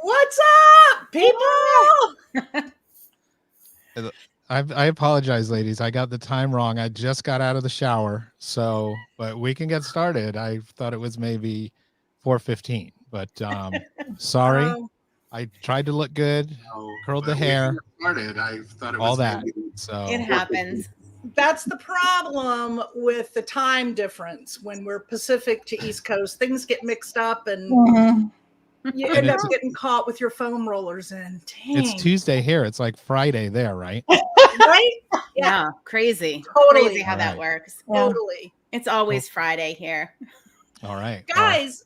What's up, people? I apologize, ladies. I got the time wrong. I just got out of the shower, but we can get started. I thought it was maybe 4:15, but sorry. I tried to look good, curled the hair, started. I thought it all was that. maybe So It happens. That's the problem with the time difference. When we're Pacific to East Coast, things get mixed up and you end up getting caught with your foam rollers in. Dang. It's Tuesday here. It's like Friday there, right? Right? Yeah, crazy. Totally. Crazy how that works. Totally. It's always Friday here. All right. Guys,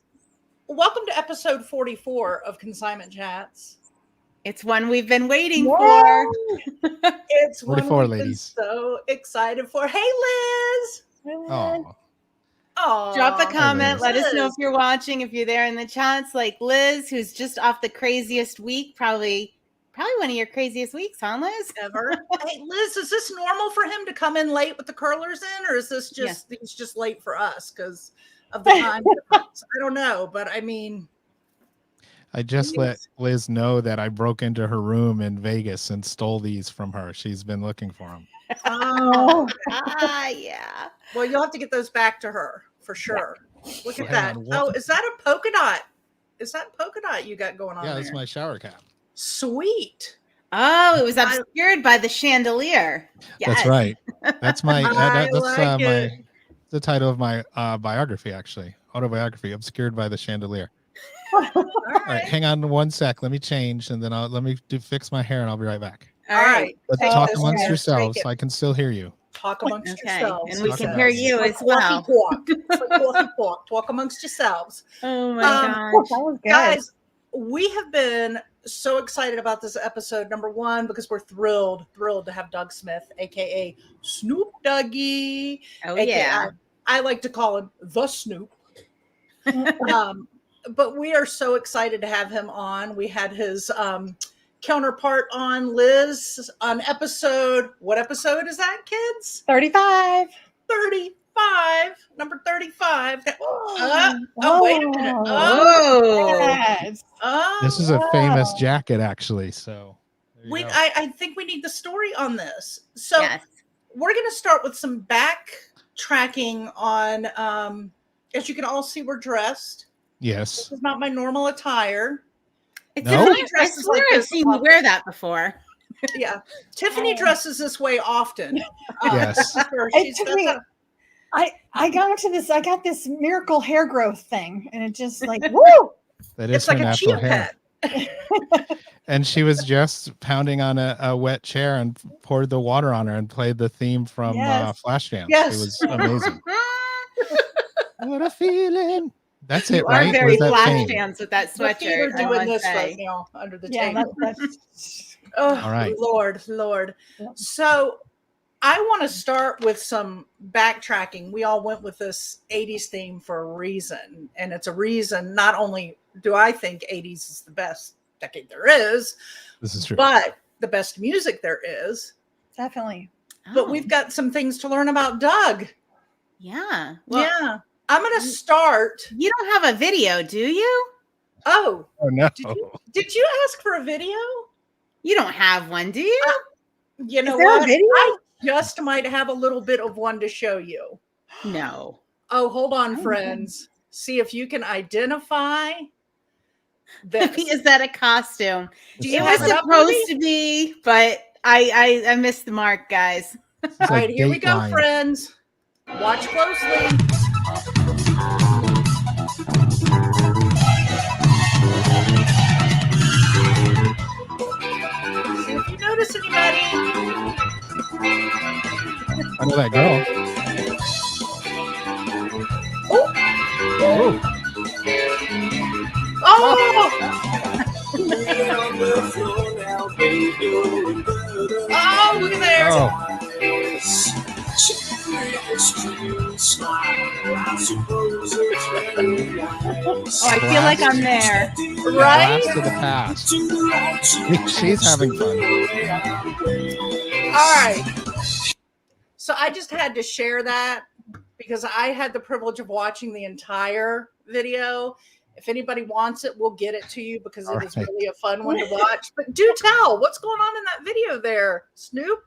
welcome to episode 44 of Consignment Chats. It's one we've been waiting for. It's 44 one we've ladies. been so excited for. Hey, Liz. Oh, Oh, Drop a comment. Liz. Let us know if you're watching, if you're there in the chats. Like Liz, who's just off the craziest week, probably one of your craziest weeks, huh, Liz? Ever. Hey, Liz, is this normal for him to come in late with the curlers in, or is this just he's just late for us because of the time difference? I don't know, but I mean, I just let Liz know that I broke into her room in Vegas and stole these from her. She's been looking for them. oh, Yeah. well, you'll have to get those back to her for sure. Look at Hang that. on, Oh, is that a polka dot? Is that polka dot you got going on? Yeah, there? that's my shower cap. Sweet. Oh, it was obscured by the chandelier. Yes. That's right. That's my it. the title of my biography, actually, autobiography, obscured by the chandelier. All All right, hang on 1 sec. Let me change, and then let me fix my hair, and I'll be right back. All right. But Take talk this amongst one. yourselves. Take it. I can still hear you. Talk amongst Okay. yourselves. And we Talk can about hear it. you as Talk, well. talk. It's like coffee talk. Talk amongst yourselves. Oh my That gosh. was good. Guys, we have been so excited about this episode. Number one, because we're thrilled to have Doug Smith, aka Snoop.Dougie. Oh AKA, yeah. I like to call him the Snoop. But we are so excited to have him on. We had his counterpart on, Liz, on episode. What episode is that, kids? 35. 35. Number 35. Wait a minute. Oh. Yes. This is a famous jacket, actually. So there you go. I think we need the story on this. So Yes. we're going to start with some backtracking on, as you can all see, we're dressed. Yes. This is not my normal attire. It's No? I swear I've seen you wear that before. Yeah. Tiffany dresses this way often. Yes. It took me, I got this miracle hair growth thing, and it just like, woo! That is It's her like a natural chia hair. pet. And she was just pounding on a wet chair and poured the water on her and played the theme from Yes. Flashdance. Yes. It was amazing. What a feeling. That's You it, are right? very Was that flash fame? dance with that The feet are sweatshirt. I doing must this say. right now under the Yeah, table. that's Oh, All right. Lord. Yeah. So I want to start with some backtracking. We all went with this 80s theme for a reason. And it's a reason, not only do I think 80s is the best decade there is, This is true. but the best music there is. definitely. But Oh, we've got some things to learn about Doug. yeah. Well, Yeah. I'm going to start. you don't have a video, do you? Oh, Oh, no. did you ask for a video? You don't have one, do you? You know Is there a what? video? I just might have a little bit of one to show you. No. Oh, hold on, Oh. friends. See if you can identify this. Is that a costume? Do you It have was it up, supposed Libby? to be, but I missed the mark, guys. It's All like right, here we go, Dateline. friends. Watch closely. See if you notice anybody. I know that girl. Oh, Oh, oh, look at there. oh. Oh, I feel like I'm there. Right? Blast to the past. She's having fun. All right. So I just had to share that because I had the privilege of watching the entire video. If anybody wants it, we'll get it to you because All it is right. really a fun one to watch. But do tell, what's going on in that video there, Snoop?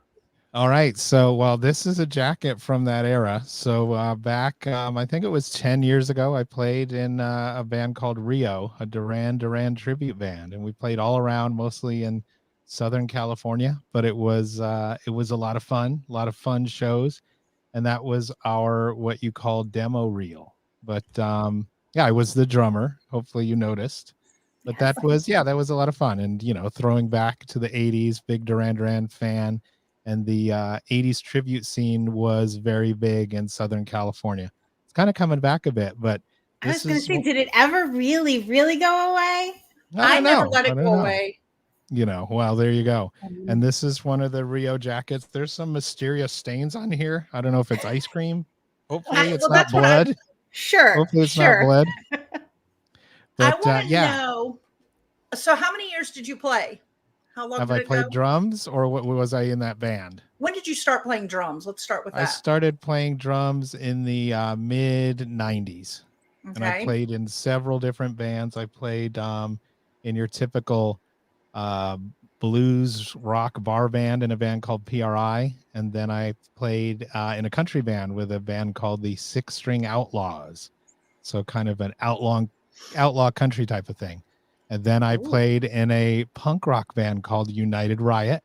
All right. So, well, this is a jacket from that era. So back, I think it was 10 years ago, I played in a band called Rio, a Duran tribute band. And we played all around, mostly in Southern California. But it was a lot of fun shows. And that was our what you call demo reel. But yeah, I was the drummer. Hopefully you noticed. But that was a lot of fun. And, throwing back to the 80s, big Duran fan. And the 80s tribute scene was very big in Southern California. It's kind of coming back a bit, but I was going to say, did it ever really, really go away? I never let it go away. Well, there you go. And this is one of the Rio jackets. There's some mysterious stains on here. I don't know if it's ice cream. Hopefully it's not blood. Sure. Hopefully it's not blood. But, I want to know. So how many years did you play? How long have I played drums, or what was I in that band? When did you start playing drums? Let's start with that. I started playing drums in the mid 90s. Okay. And I played in several different bands. I played in your typical blues rock bar band in a band called PRI. And then I played in a country band with a band called the Six String Outlaws. So kind of an outlaw country type of thing. And then I played in a punk rock band called United Riot,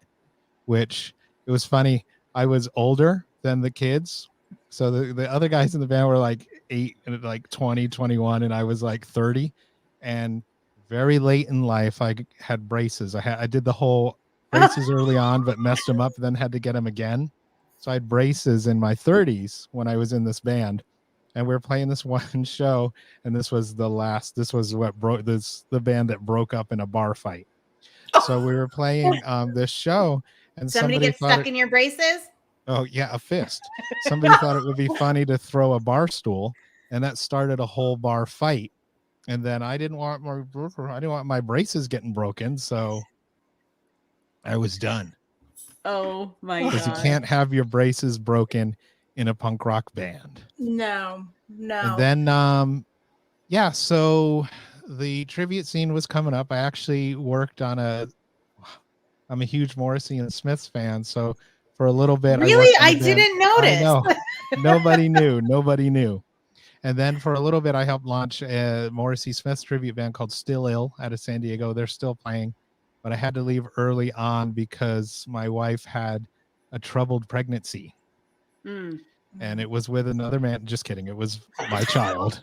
which it was funny. I was older than the kids. So the other guys in the band were like 8 and like 20, 21, and I was like 30. And very late in life, I had braces. I did the whole braces early on, but messed them up, then had to get them again. So I had braces in my 30s when I was in this band. And we were playing this one show, and this was the band that broke up in a bar fight. So we were playing this show, and somebody gets stuck in your braces. Oh yeah, a fist. Somebody thought it would be funny to throw a bar stool, and that started a whole bar fight. And then I didn't want my braces getting broken, so I was done. Oh my god! Because you can't have your braces broken in a punk rock band. No. And then so the tribute scene was coming up. I actually worked on I'm a huge Morrissey and Smiths fan, so for a little bit I didn't notice. I know. Nobody knew. And then for a little bit I helped launch a Morrissey Smiths tribute band called Still Ill out of San Diego. They're still playing, but I had to leave early on because my wife had a troubled pregnancy. And it was with another man. Just kidding. It was my child.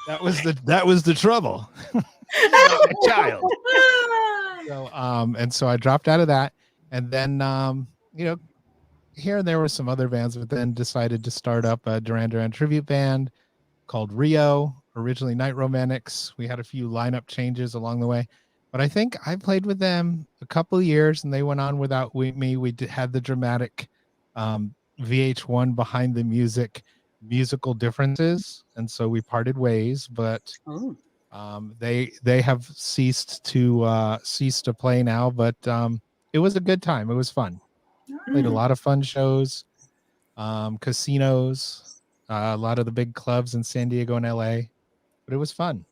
That was the trouble. My child. So and so I dropped out of that, and then here and there were some other bands, but then decided to start up a Duran tribute band called Rio. Originally Night Romantics. We had a few lineup changes along the way, but I think I played with them a couple of years, and they went on without me. We had the dramatic VH1 Behind the musical differences, and so we parted ways, but they have ceased to play now, but it was a good time. It was fun. Played a lot of fun shows, casinos, a lot of the big clubs in San Diego and LA, but it was fun.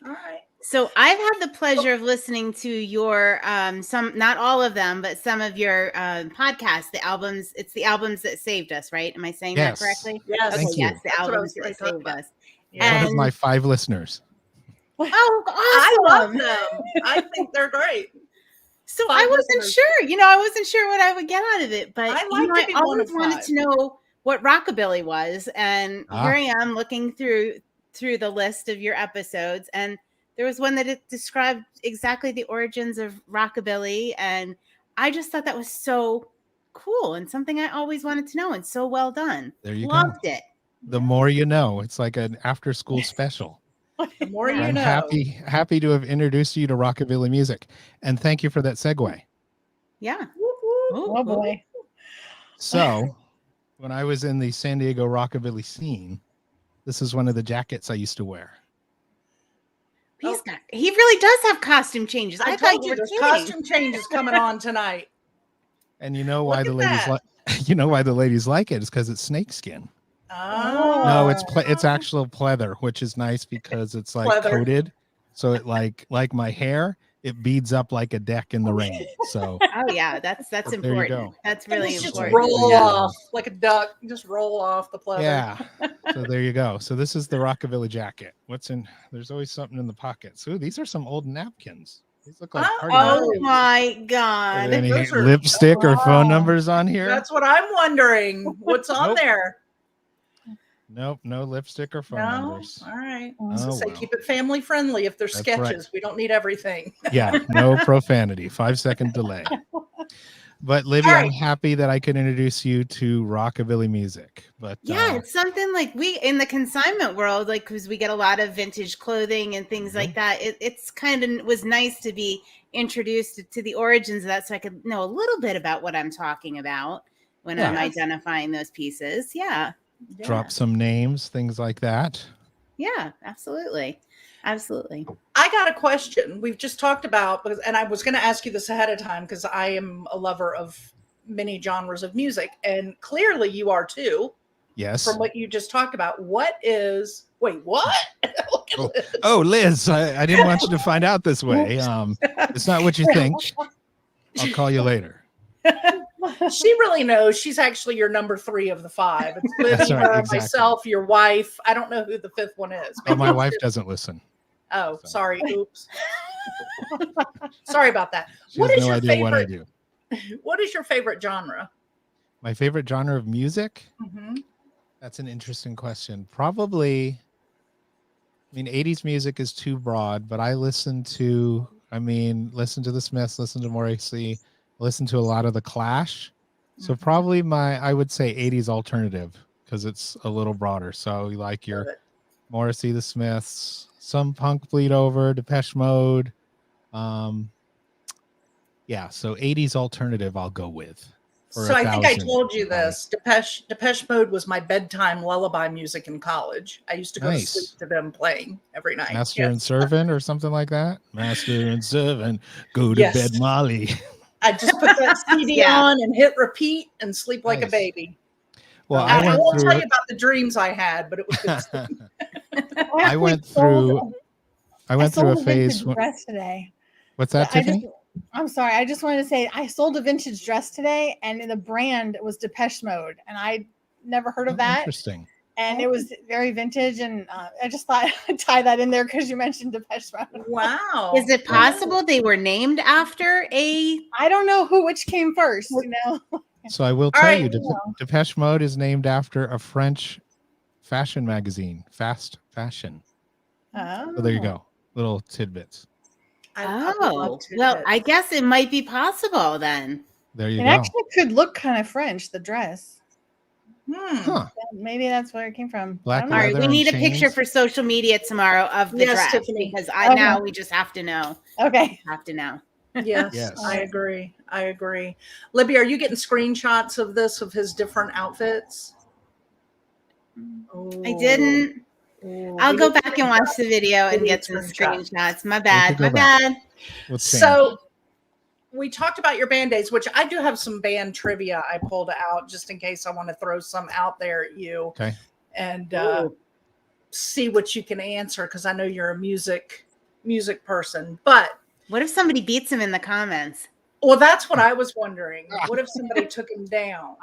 All right. So I've had the pleasure of listening to your some, not all of them, but some of your podcasts, the albums. It's the albums that saved us, right? Am I saying that correctly? Yes. Okay, Thank you. yes, the albums that saved us. One of my 5 listeners. Oh, awesome. I love them. I think they're great. So I wasn't sure. I wasn't sure what I would get out of it, but I always wanted to know what rockabilly was, and here I am looking through the list of your episodes, and there was one that it described exactly the origins of rockabilly, and I just thought that was so cool and something I always wanted to know, and so well done. There you Loved go. it. The more you know. It's like an after-school special. The more you know. I'm happy to have introduced you to rockabilly music, and thank you for that segue. Yeah. Oh boy. So, when I was in the San Diego rockabilly scene, this is one of the jackets I used to wear. He really does have costume changes. I thought you were kidding. Costume changes coming on tonight. And you know why the ladies like it is because it's snakeskin. Oh. No, it's actual pleather, which is nice because it's like Pleather. coated. So it like my hair, it beads up like a deck in the rain. So Oh yeah, that's there you important. go. That's really just important. roll off like a duck. Just roll off the pleather. Yeah. So there you go. So this is the Rockabilly jacket. What's in? There's always something in the pockets. Ooh, these are some old napkins. These look like party Oh napkins. my Are God. there any Those are- lipstick or phone Wow. numbers on here? That's what I'm wondering. What's on Nope. there? Nope, no lipstick or phone No. numbers. All right. Oh, So say well. keep it family friendly. If there's That's sketches, right. we don't need everything. Yeah, no profanity. 5-second delay. But Libby, All I'm right. happy that I could introduce you to Rockabilly music. But Yeah, it's something like we in the consignment world, like because we get a lot of vintage clothing and things like that. It's kind of was nice to be introduced to the origins of that, so I could know a little bit about what I'm talking about when I'm identifying those pieces. Yeah. drop some names, things like that. Yeah, absolutely. Absolutely. I got a question. We've just talked about, and I was going to ask you this ahead of time because I am a lover of many genres of music, and clearly you are too. Yes. From what you just talked about, what? Oh, Liz, I didn't want you to find out this way. It's not what you think. I'll call you later. She really knows. She's actually your number 3 of the 5. It's Libby, That's right, her, exactly. myself, your wife. I don't know who the 5th one is. Oh, my wife doesn't listen. Oh, So. sorry. Oops. Sorry about that. She What has is no your idea what I favorite? do. What is your favorite genre? My favorite genre of music? Mm-hmm. That's an interesting question. Probably, 80s music is too broad, but I listen to the Smiths, listen to Morrissey, listen to a lot of the Clash. So probably I would say 80s alternative because it's a little broader. So you like your Morrissey, the Smiths, some punk bleed over, Depeche Mode. Yeah, so 80s alternative I'll go with. So I think I told you this. Depeche Mode was my bedtime lullaby music in college. I used to go to sleep to them playing every night. Master and Servant or something like that. Master and Servant, go to bed, Molly. I just put that CD on and hit repeat and sleep like a baby. Well, I won't tell you about the dreams I had, but it was good. I went through a phase. Dress today. What's that, Tiffany? I'm sorry. I just wanted to say I sold a vintage dress today, and the brand was Depeche Mode, and I never heard of that. Interesting. And it was very vintage, and I just thought I'd tie that in there because you mentioned Depeche Mode. Wow. Is it possible they were named after a? I don't know which came first. You know. So I will tell you, Depeche Mode is named after a French fashion magazine, Fast Fashion. Oh. So there you go. Little tidbits. Well, I guess it might be possible then. There you go. It actually could look kind of French, the dress. Huh. Maybe that's where it came from. Black All right, we need a picture for social media tomorrow of the dress, Tiffany. because now we just have to know. Okay. Have to know. Yes, I agree. Libby, are you getting screenshots of this, of his different outfits? I didn't. I'll go back and watch the video and get some screenshots. My bad. So we talked about your Band-Aids, which I do have some band trivia I pulled out just in case I want to throw some out there at you. Okay. And see what you can answer, because I know you're a music person. But what if somebody beats him in the comments? Well, that's what I was wondering. What if somebody took him down?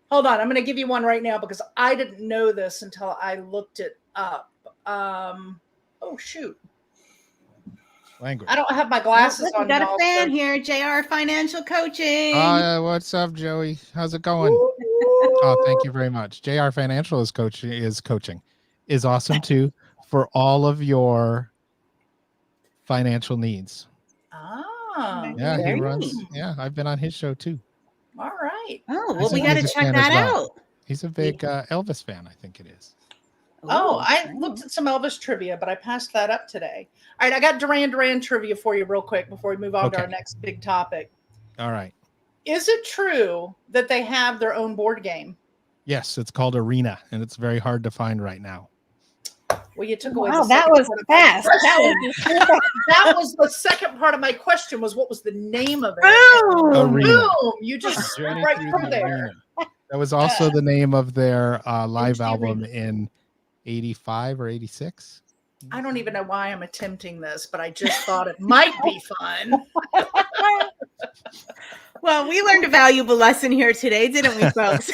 Hold on. I'm going to give you one right now because I didn't know this until I looked it up. Oh, shoot. Language. I don't have my glasses on. We got a fan here, JR Financial Coaching. What's up, Joey? How's it going? Oh, thank you very much. JR Financial is coaching is awesome too for all of your financial needs. Yeah, he runs. Yeah, I've been on his show too. All right. Oh, well, we got to check that out. He's a big Elvis fan, I think it is. Oh, I looked at some Elvis trivia, but I passed that up today. All right, I got Duran Duran trivia for you real quick before we move on to our next big topic. All right. Is it true that they have their own board game? Yes, it's called Arena, and it's very hard to find right now. Well, you took away. Wow, that was fast. That was the second part of my question. Was what was the name of it? Oh, boom! You just right from there. That was also the name of their live album in 85 or 86. I don't even know why I'm attempting this, but I just thought it might be fun. Well, we learned a valuable lesson here today, didn't we, folks?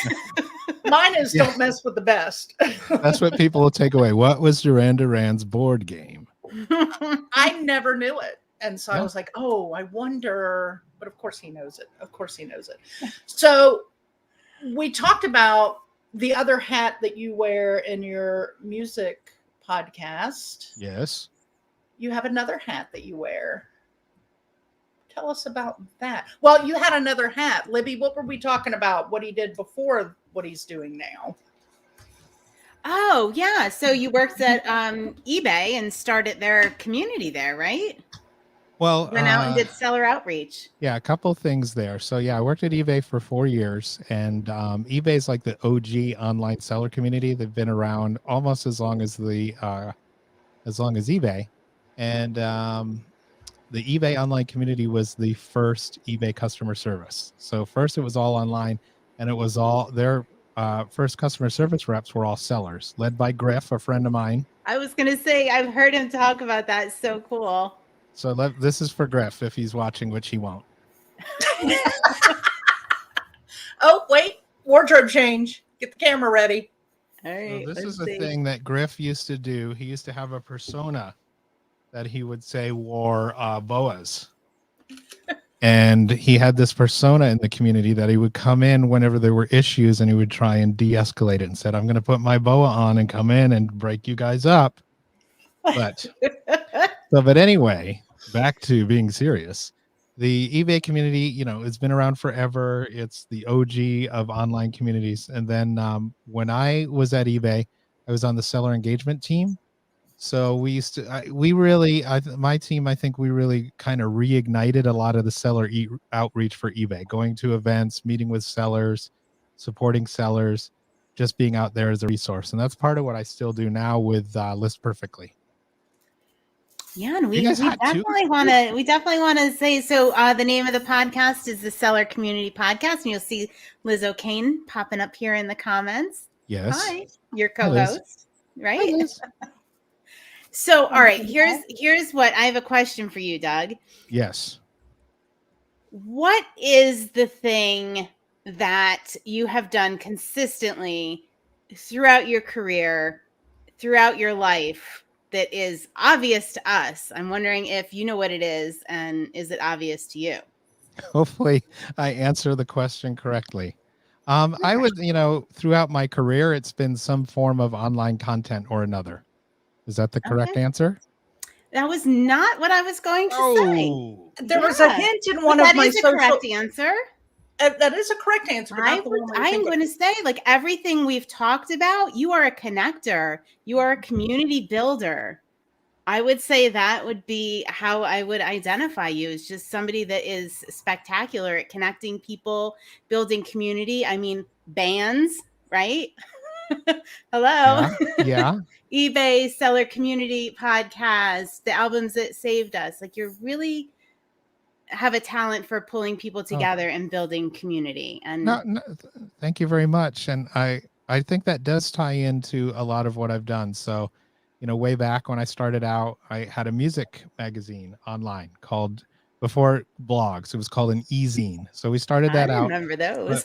Mine is don't mess with the best. That's what people will take away. What was Duran Duran's board game? I never knew it. And so I was like, oh, I wonder. But of course he knows it. Of course he knows it. So we talked about the other hat that you wear in your music podcast. Yes. You have another hat that you wear. Tell us about that. Well, you had another hat. Libby, what were we talking about? What he did before what he's doing now? Oh, yeah. So you worked at eBay and started their community there, right? Well, went out and did seller outreach. Yeah, a couple things there. So yeah, I worked at eBay for 4 years, and eBay is like the OG online seller community. They've been around almost as long as eBay, and the eBay online community was the first eBay customer service. So first it was all online, and it was all their first customer service reps were all sellers, led by Griff, a friend of mine. I was going to say, I've heard him talk about that. It's so cool. So this is for Griff if he's watching, which he won't. Oh, wait. Wardrobe change. Get the camera ready. All right. So this is a thing that Griff used to do. He used to have a persona that he would say wore boas. And he had this persona in the community that he would come in whenever there were issues, and he would try and de-escalate it and said, I'm going to put my boa on and come in and break you guys up. But anyway, back to being serious. The eBay community, you know, it's been around forever. It's the OG of online communities. And then when I was at eBay, I was on the seller engagement team. So we used to, my team, I think we really kind of reignited a lot of the seller outreach for eBay, going to events, meeting with sellers, supporting sellers, just being out there as a resource. And that's part of what I still do now with List Perfectly. Yeah, and we definitely want to say, so the name of the podcast is the Seller Community Podcast, and you'll see Liz O'Kane popping up here in the comments. Yes. Hi, your co-host, right? Hi, so, all right, here's what I have a question for you, Doug. Yes. What is the thing that you have done consistently throughout your career, throughout your life, that is obvious to us? I'm wondering if you know what it is, and is it obvious to you? Hopefully I answer the question correctly. I would, throughout my career, it's been some form of online content or another. Is that the correct answer? That was not what I was going to say. There was a hint in one of my social... That is a correct answer. That is a correct answer. I'm going to say, like everything we've talked about, you are a connector. You are a community builder. I would say that would be how I would identify you, as just somebody that is spectacular at connecting people, building community. I mean, bands, right? Hello. Yeah. eBay Seller Community Podcast, the albums that saved us. Like, you're really have a talent for pulling people together and building community. And no, thank you very much. And I think that does tie into a lot of what I've done. So, way back when I started out, I had a music magazine online called, before blogs, it was called an e-zine. So we started that out. I remember those.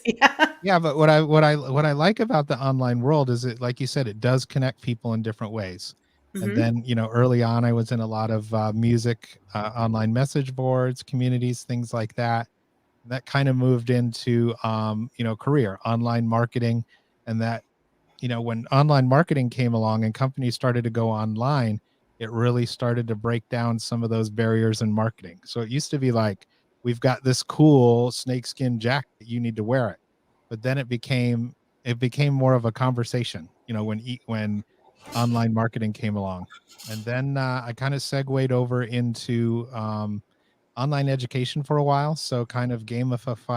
Yeah, but what I like about the online world is it, like you said, it does connect people in different ways. And then, early on, I was in a lot of music, online message boards, communities, things like that. That kind of moved into, career, online marketing. And that, when online marketing came along and companies started to go online, it really started to break down some of those barriers in marketing. So it used to be like, we've got this cool snakeskin jacket, you need to wear it. But then it became more of a conversation, when online marketing came along. And then I kind of segued over into online education for a while. So kind of gamified,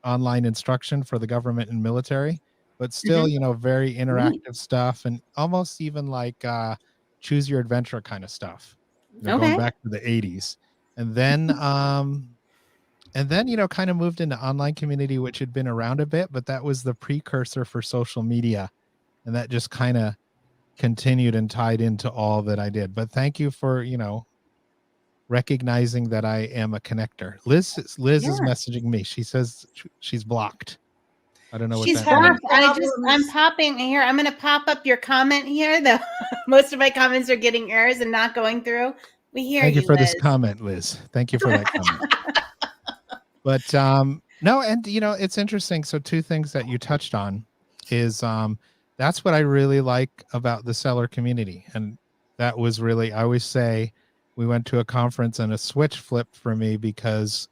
online instruction for the government and military, but still, very interactive stuff, and almost even like choose your adventure kind of stuff, going back to the 80s. And then and then, kind of moved into online community, which had been around a bit, but that was the precursor for social media. And that just kind of continued and tied into all that I did. But thank you for, recognizing that I am a connector. Liz is messaging me. She says she's blocked. I don't know what that means. I'm popping here. I'm going to pop up your comment here. Though most of my comments are getting errors and not going through. We hear you. Thank you for this comment, Liz. Thank you for that comment. But no, and it's interesting. So two things that you touched on is that's what I really like about the seller community. And that was really, I always say, we went to a conference and a switch flipped for me because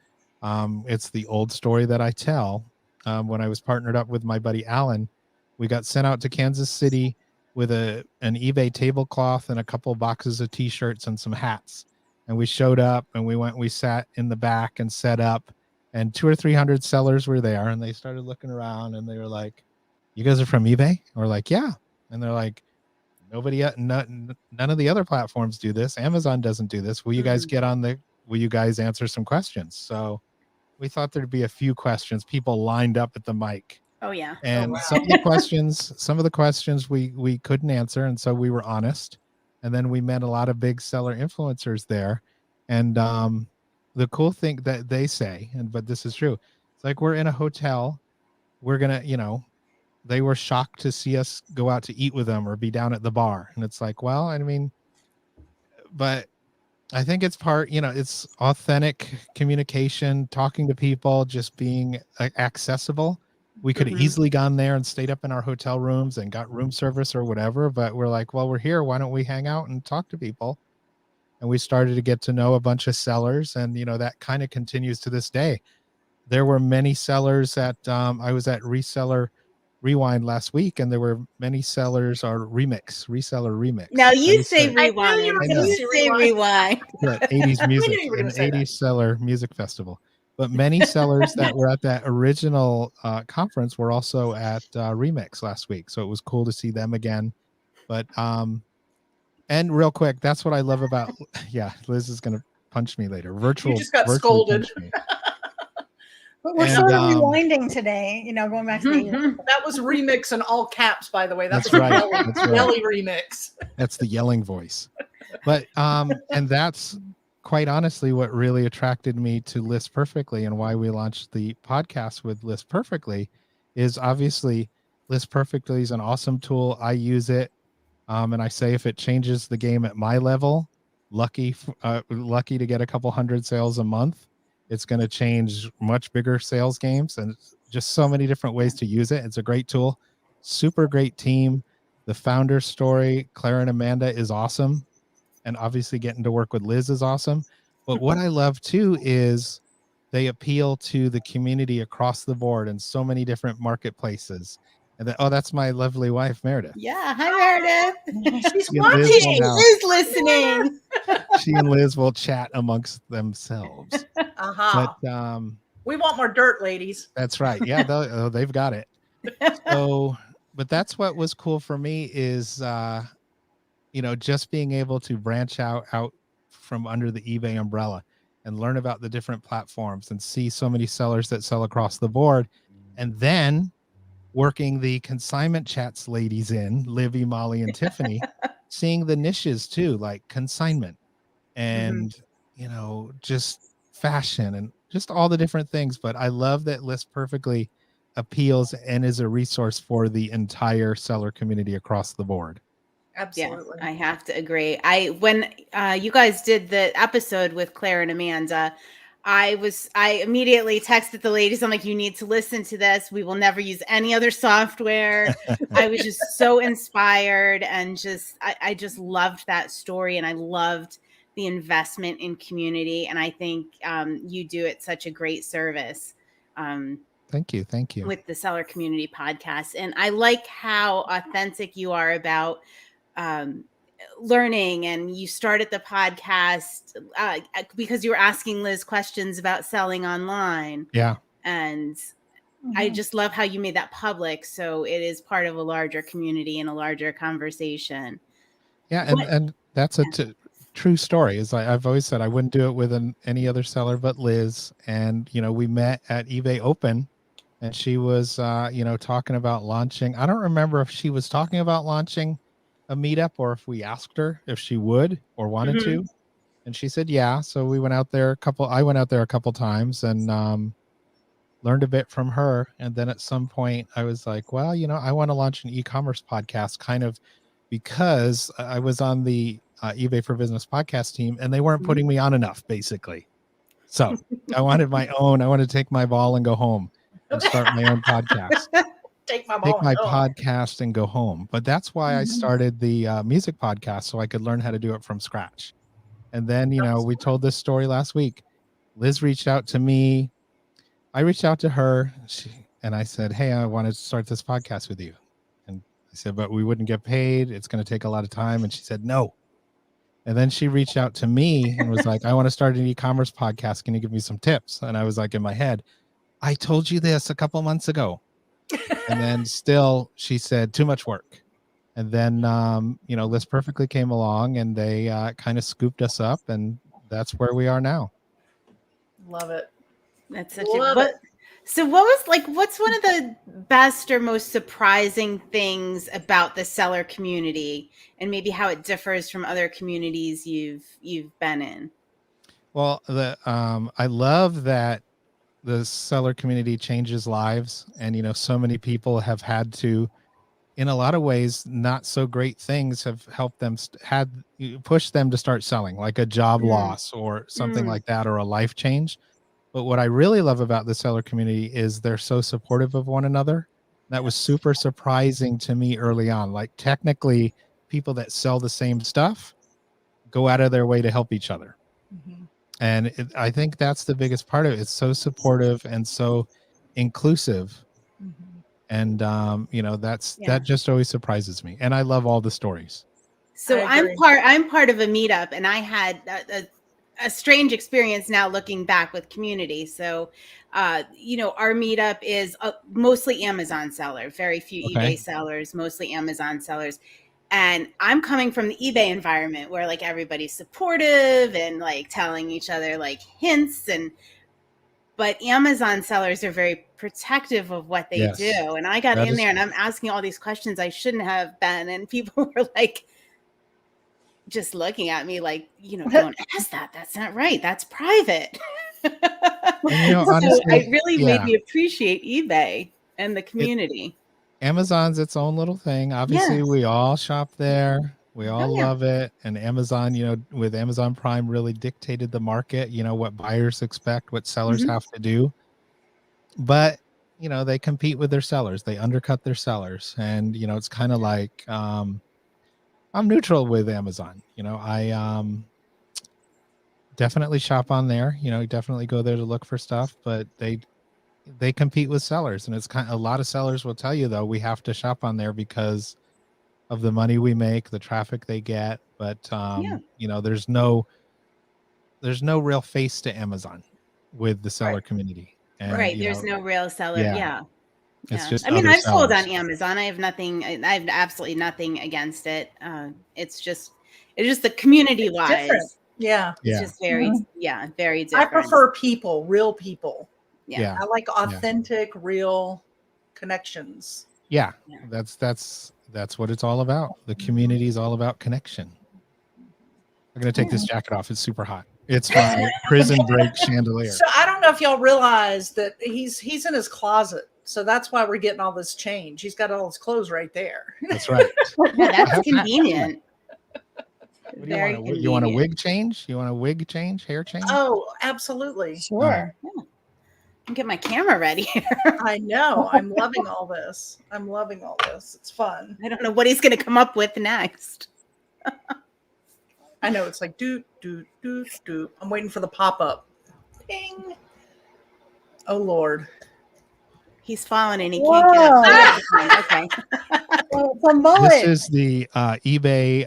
it's the old story that I tell. When I was partnered up with my buddy Alan, we got sent out to Kansas City with an eBay tablecloth and a couple of boxes of t-shirts and some hats. And we showed up and we sat in the back and set up, and 200 or 300 sellers were there, and they started looking around and they were like, "You guys are from eBay?" And we're like, "Yeah." And they're like, none of the other platforms do this. Amazon doesn't do this. Will you guys will you guys answer some questions? So we thought there'd be a few questions. People lined up at the mic. Oh yeah. And some of the questions we couldn't answer. And so we were honest. And then we met a lot of big seller influencers there. And the cool thing that they say, but this is true, it's like we're in a hotel. We're going to, they were shocked to see us go out to eat with them or be down at the bar. And it's like, well, I mean, but I think it's part, it's authentic communication, talking to people, just being accessible. We could have easily gone there and stayed up in our hotel rooms and got room service or whatever. But we're like, well, we're here. Why don't we hang out and talk to people? And we started to get to know a bunch of sellers. And, that kind of continues to this day. There were many sellers at, I was at Reseller Rewind last week, and there were many sellers or reseller remix. Now you say rewind. You say rewind. Yeah, 80s music, an 80s seller music festival. But many sellers that were at that original conference were also at Remix last week. So it was cool to see them again. But and real quick, that's what I love about, Liz is gonna punch me later. You just got scolded. But we're sort of rewinding today, going back to the that was Remix in all caps, by the way. That's right. Yelly Remix. That's the yelling voice. But and that's quite honestly what really attracted me to List Perfectly, and why we launched the podcast with List Perfectly is obviously List Perfectly is an awesome tool. I use it. And I say, if it changes the game at my level, lucky to get a couple hundred sales a month. It's going to change much bigger sales games, and just so many different ways to use it. It's a great tool, super great team. The founder story, Claire and Amanda, is awesome. And obviously getting to work with Liz is awesome. But what I love too is they appeal to the community across the board in so many different marketplaces. And that's my lovely wife, Meredith. Yeah. Hi, Meredith. She's watching. She's listening. She and Liz will chat amongst themselves. But we want more dirt, ladies. That's right. Yeah, they've got it. So, but that's what was cool for me is, just being able to branch out from under the eBay umbrella and learn about the different platforms and see so many sellers that sell across the board. And then working the consignment chats ladies in, Livy, Molly, and Tiffany, seeing the niches too, like consignment and, just fashion and just all the different things. But I love that List Perfectly appeals and is a resource for the entire seller community across the board. Absolutely. Yeah, I have to agree. When you guys did the episode with Claire and Amanda, I immediately texted the ladies. I'm like, you need to listen to this. We will never use any other software. I was just so inspired, and I just loved that story, and I loved the investment in community. And I think you do it such a great service. Thank you. With the Seller Community Podcast. And I like how authentic you are about learning, and you started the podcast because you were asking Liz questions about selling online. Yeah. And I just love how you made that public, so it is part of a larger community and a larger conversation. Yeah, and that's true story. Is I've always said I wouldn't do it with any other seller but Liz. And, we met at eBay Open, and she was, talking about launching. I don't remember if she was talking about launching a meetup or if we asked her if she would or wanted to. And she said, yeah. So we went out there I went out there a couple times and learned a bit from her. And then at some point I was like, well, I want to launch an e-commerce podcast, kind of because I was on the eBay for Business podcast team and they weren't putting me on enough, basically. So I wanted my own. I wanted to take my ball and go home and start my own podcast. Take my podcast and go home. But that's why I started the music podcast, so I could learn how to do it from scratch. And then, we told this story last week. Liz reached out to me. I reached out to her and I said, hey, I wanted to start this podcast with you. And I said, but we wouldn't get paid. It's going to take a lot of time. And she said, no. And then she reached out to me and was like, I want to start an e-commerce podcast. Can you give me some tips? And I was like, in my head, I told you this a couple months ago. And then still she said, too much work. And then, Liz Perfectly came along and they kind of scooped us up, and that's where we are now. Love it. That's such So what's one of the best or most surprising things about the seller community, and maybe how it differs from other communities you've been in? Well, I love that the seller community changes lives, and so many people have had to, in a lot of ways, not so great things have helped them push them to start selling, like a job loss or something like that, or a life change. But what I really love about the seller community is they're so supportive of one another. That was super surprising to me early on. Like, technically, people that sell the same stuff go out of their way to help each other. And I think that's the biggest part of it. It's so supportive and so inclusive. And, that just always surprises me. And I love all the stories. So I'm part of a meetup, and I had a strange experience now looking back with community. So, our meetup is mostly Amazon seller, very few eBay sellers, mostly Amazon sellers. And I'm coming from the eBay environment where like everybody's supportive and like telling each other like hints, but Amazon sellers are very protective of what they do. And I got in there and I'm asking all these questions I shouldn't have been. And people were like, just looking at me like, don't ask that. That's not right. That's private. And, honestly, so it really made me appreciate eBay and the community. Amazon's its own little thing. Obviously, we all shop there. We all love it. And Amazon, with Amazon Prime, really dictated the market, what buyers expect, what sellers have to do. But, they compete with their sellers. They undercut their sellers. And, it's kind of like, I'm neutral with Amazon. I definitely shop on there. Definitely go there to look for stuff, but they compete with sellers, and it's a lot of sellers will tell you, though, we have to shop on there because of the money we make, the traffic they get. But there's no real face to Amazon with the seller community. And, there's no real seller. It's just, I've sold on Amazon. I have absolutely nothing against it. It's just the community wise. It's just very, very different. I prefer real people. Yeah. I like authentic, real connections. Yeah. That's what it's all about. The community is all about connection. I'm going to take this jacket off. It's super hot. It's my prison break chandelier. So I don't know if y'all realize that he's in his closet. So that's why we're getting all this change. He's got all his clothes right there. That's right. That's convenient. Very convenient. You want a wig change? You want a wig change? Hair change? Oh, absolutely. Sure. I'll get my camera ready here. I know. I'm loving all this. It's fun. I don't know what he's going to come up with next. I know. It's like, doot, doot, doot, doot. I'm waiting for the pop-up. Ping. Oh, Lord. He's falling and he can't get up. Okay. It's a mullet. This is the eBay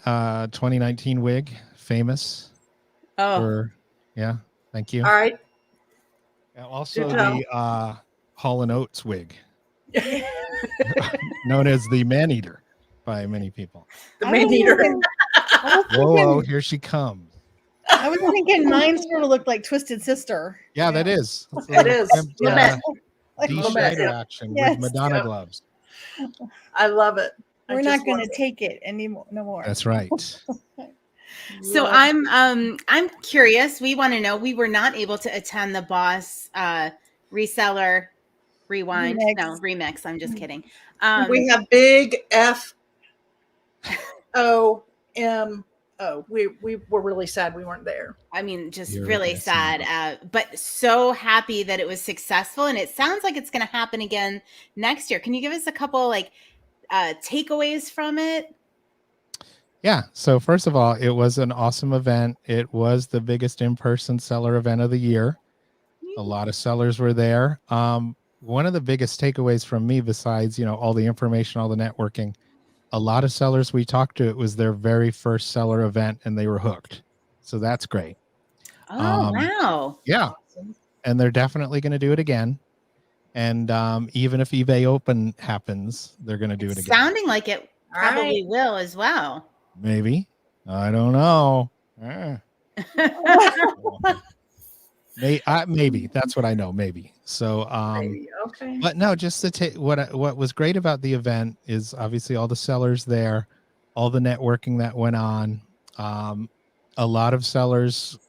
2019 wig. Famous. Thank you. All right. And also the Hall & Oates wig. Known as the Man-Eater by many people. The Man-Eater. Whoa, here she comes. I was thinking mine sort of looked like Twisted Sister. Yeah, that is. It is. Dee Schneider action with Madonna gloves. I love it. We're not going to take it anymore. No more. That's right. So I'm curious. We want to know. We were not able to attend the BOSS Reseller Rewind. Remix. No, remix. I'm just kidding. We have big FOMO. We were really sad we weren't there. I mean, just really sad, but so happy that it was successful. And it sounds like it's going to happen again next year. Can you give us a couple like takeaways from it? Yeah. So first of all, it was an awesome event. It was the biggest in-person seller event of the year. A lot of sellers were there. One of the biggest takeaways from me, besides, all the information, all the networking, a lot of sellers we talked to, it was their very first seller event and they were hooked. So that's great. Oh, wow. Yeah. Awesome. And they're definitely going to do it again. And even if eBay Open happens, they're going to do it again. Sounding like it probably will as well. Maybe. I don't know. Maybe. That's what I know. Maybe. So, maybe. Okay. But no, just to what was great about the event is obviously all the sellers there, all the networking that went on. A lot of sellers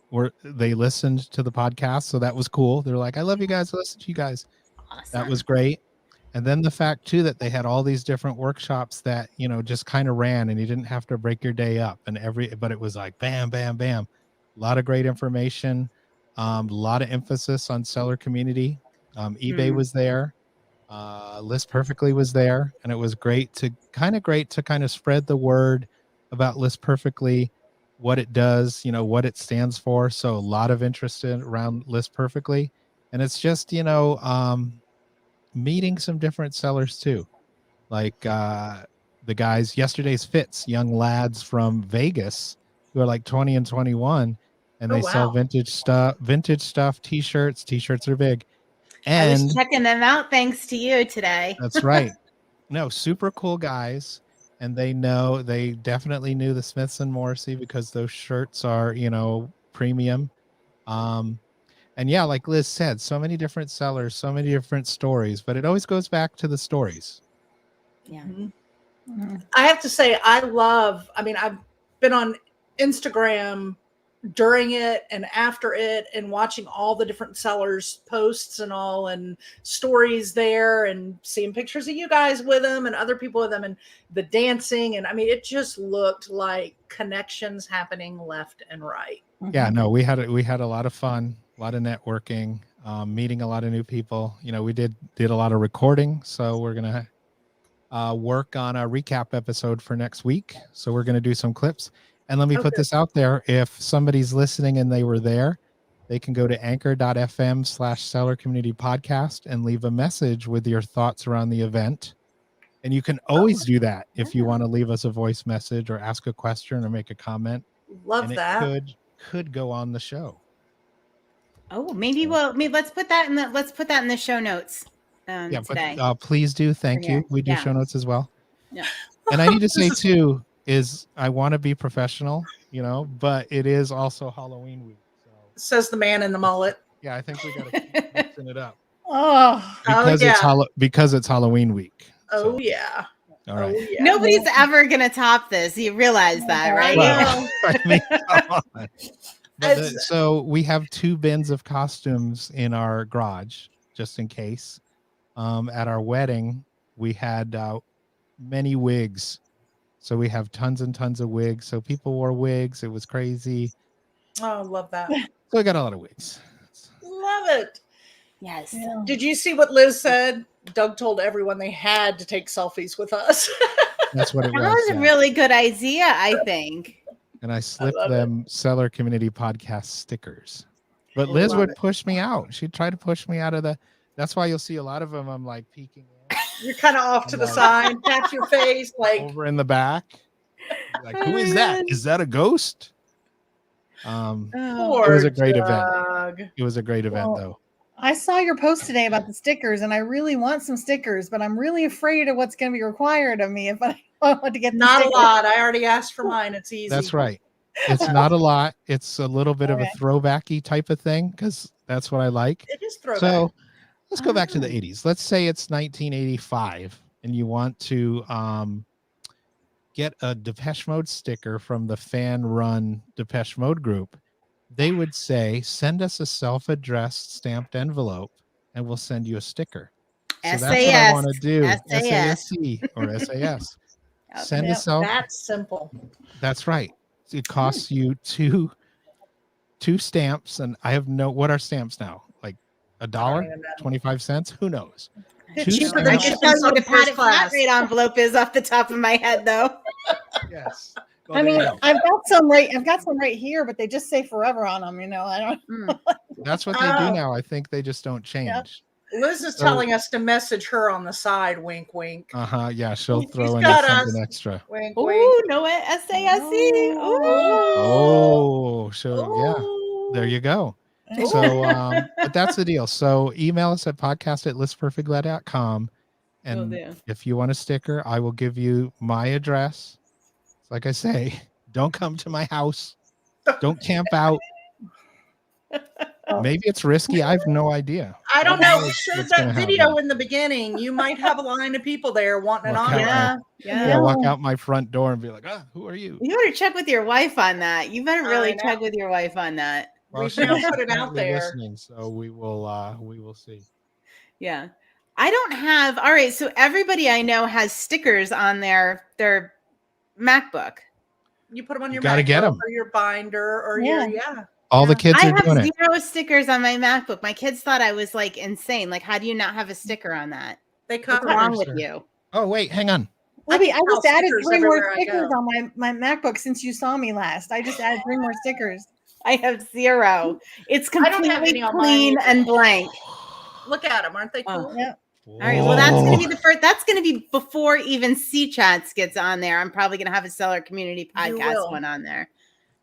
they listened to the podcast, so that was cool. They're like, "I love you guys. I listen to you guys." Awesome. That was great. And then the fact too that they had all these different workshops that just kind of ran, and you didn't have to break your day up, but it was like bam, bam, bam. A lot of great information. A lot of emphasis on seller community. eBay was there. List Perfectly was there, and it was great to kind of spread the word about List Perfectly, what it does, what it stands for. So a lot of interest around List Perfectly, and it's just meeting some different sellers too, like the guys yesterday's Fits, young lads from Vegas who are like 20 and 21. And they sell vintage stuff, t-shirts. T-shirts are big. And I was checking them out thanks to you today. That's right. No, super cool guys. And they definitely knew the Smiths and Morrissey because those shirts are, premium. And yeah, like Liz said, so many different sellers, so many different stories, but it always goes back to the stories. Yeah. Mm-hmm. I have to say, I've been on Instagram during it and after it and watching all the different sellers posts and all and stories there and seeing pictures of you guys with them and other people with them and the dancing. And it just looked like connections happening left and right. Yeah, no, we had a lot of fun, a lot of networking, meeting a lot of new people. We did a lot of recording. So we're going to work on a recap episode for next week. So we're going to do some clips. And let me put this out there. If somebody's listening and they were there, they can go to anchor.fm/seller community podcast and leave a message with your thoughts around the event. And you can always do that if you want to leave us a voice message or ask a question or make a comment. Love that. It could go on the show. Oh, maybe let's put that in the show notes today. But, please do. Thank you. We do show notes as well. Yeah. And I need to say too, is I want to be professional, but it is also Halloween week. So. Says the man in the mullet. Yeah, I think we got to keep mixing it up. Because it's Halloween week. Oh, yeah. All right. Oh, yeah. Nobody's ever going to top this. You realize that, right? Well, come on. So we have 2 bins of costumes in our garage, just in case. At our wedding, we had many wigs. So we have tons and tons of wigs. So people wore wigs. It was crazy. Oh, love that. So I got a lot of wigs. Love it. Yes. Yeah. Did you see what Liz said? Doug told everyone they had to take selfies with us. That's what it was. That was a really good idea, I think. And I slipped them Seller Community Podcast stickers. But Liz would push me out. She'd try to push me out of that's why you'll see a lot of them. I'm like peeking in. You're kind of off to the side, tap your face, like over in the back. Like, who is that? Is that a ghost? It was a great event. It was a great event, though. I saw your post today about the stickers, and I really want some stickers, but I'm really afraid of what's going to be required of me if I want to get. Not a lot. I already asked for mine. It's easy. That's right. It's not a lot. It's a little bit of a Okay. throwbacky type of thing because that's what I like. It is throwback. So let's go back to the 80s. Let's say it's 1985 and you want to get a Depeche Mode sticker from the fan-run Depeche Mode group. They would say, send us a self-addressed stamped envelope and we'll send you a sticker. So that's what I want to do. SASC or SAS. Send a self. That's simple. That's right. It costs you two stamps, and I have what are stamps now? Like $1, 25 cents? Who knows? Cheaper I than can tell you what a padded flat rate envelope is off the top of my head, though. Yes. Well, I mean, I've got some right here, but they just say forever on them. I don't. That's what they do now. I think they just don't change. Yep. Liz is telling us to message her on the side. Wink, wink. Yeah, she'll throw in something extra. Wink, Ooh, wink. no it. SASC. Oh, so yeah, there you go. So, but that's the deal. So email us at podcast@listperfectly.com. And if you want a sticker, I will give you my address. Like I say, don't come to my house. Don't camp out. Maybe it's risky. I have no idea. I don't know. We showed that video in the beginning. You might have a line of people there wanting an autograph. Yeah, walk out my front door and be like, who are you? You better check with your wife on that. You better really check with your wife on that. Well, we now put it out there. Listening, so we will see. Yeah. I don't have. All right. So everybody I know has stickers on their MacBook. You put them on your MacBook get them. Or your binder or your All the kids are doing it. I have 0 stickers on my MacBook. My kids thought I was like insane. Like, how do you not have a sticker on that? What's wrong with you? Oh, wait, hang on. Libby, I just added 3 more stickers on my MacBook since you saw me last. I just added 3 more stickers. I have 0. It's completely clean and blank. Look at them. Aren't they cool? Yeah. All right. Well, that's going to be the first. That's going to be before even C Chats gets on there. I'm probably going to have a Seller Community Podcast one on there.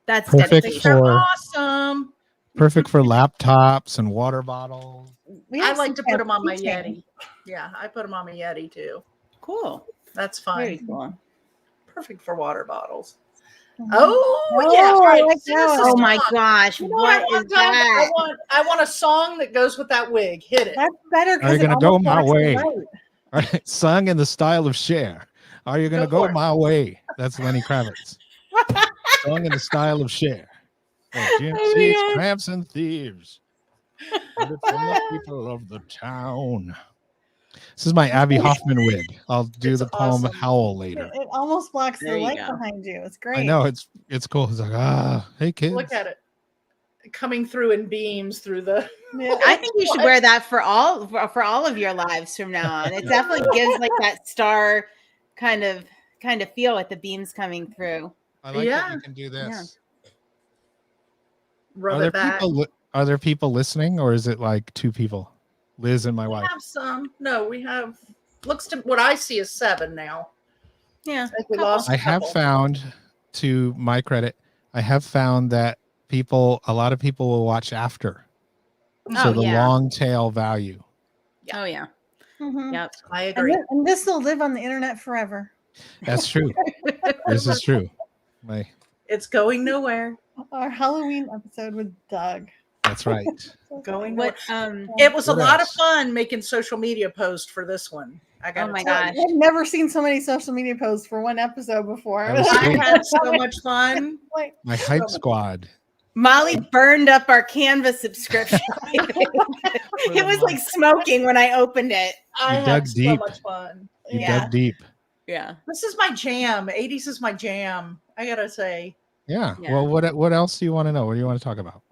That's perfect for awesome. Perfect for laptops and water bottles. I like to put them on my Yeti. Yeah, I put them on my Yeti too. Cool. That's fun. Very cool. Perfect for water bottles. Oh yeah! Right. Oh my gosh! What is that? I want a song that goes with that wig. Hit it. That's better. Are you gonna go my way? All right, sung in the style of Cher. Are you gonna go my way? That's Lenny Kravitz. Sung in the style of Cher. Gypsies, tramps, and thieves. From the people of the town. This is my Abby Hoffman wig. I'll do the poem Howl later. It almost blocks the light behind you. It's great. I know it's cool. It's like hey kids. Look at it coming through in beams through the. I think you should wear that for all of your lives from now on. It definitely gives like that star kind of feel with the beams coming through. I like that you can do this. Yeah. Are there people listening, or is it like 2 people? Liz and my wife. We have some. No, we have. Looks to what I see is 7 now. Yeah. I think we lost. I have found, to my credit, I have found that a lot of people will watch after. So the long tail value. Oh yeah. Mm-hmm. Yep. I agree. And this will live on the internet forever. That's true. This is true. It's going nowhere. Our Halloween episode with Doug. That's right. Going nowhere. It was a lot of fun making social media posts for this one. I got. Oh my gosh! I've never seen so many social media posts for one episode before. I had so much fun. My hype squad. Molly burned up our Canva subscription. It was like smoking when I opened it. I had so much fun. You dug deep. Yeah. This is my jam. 80s is my jam. I gotta say. Yeah. Well, what else do you want to know? What do you want to talk about?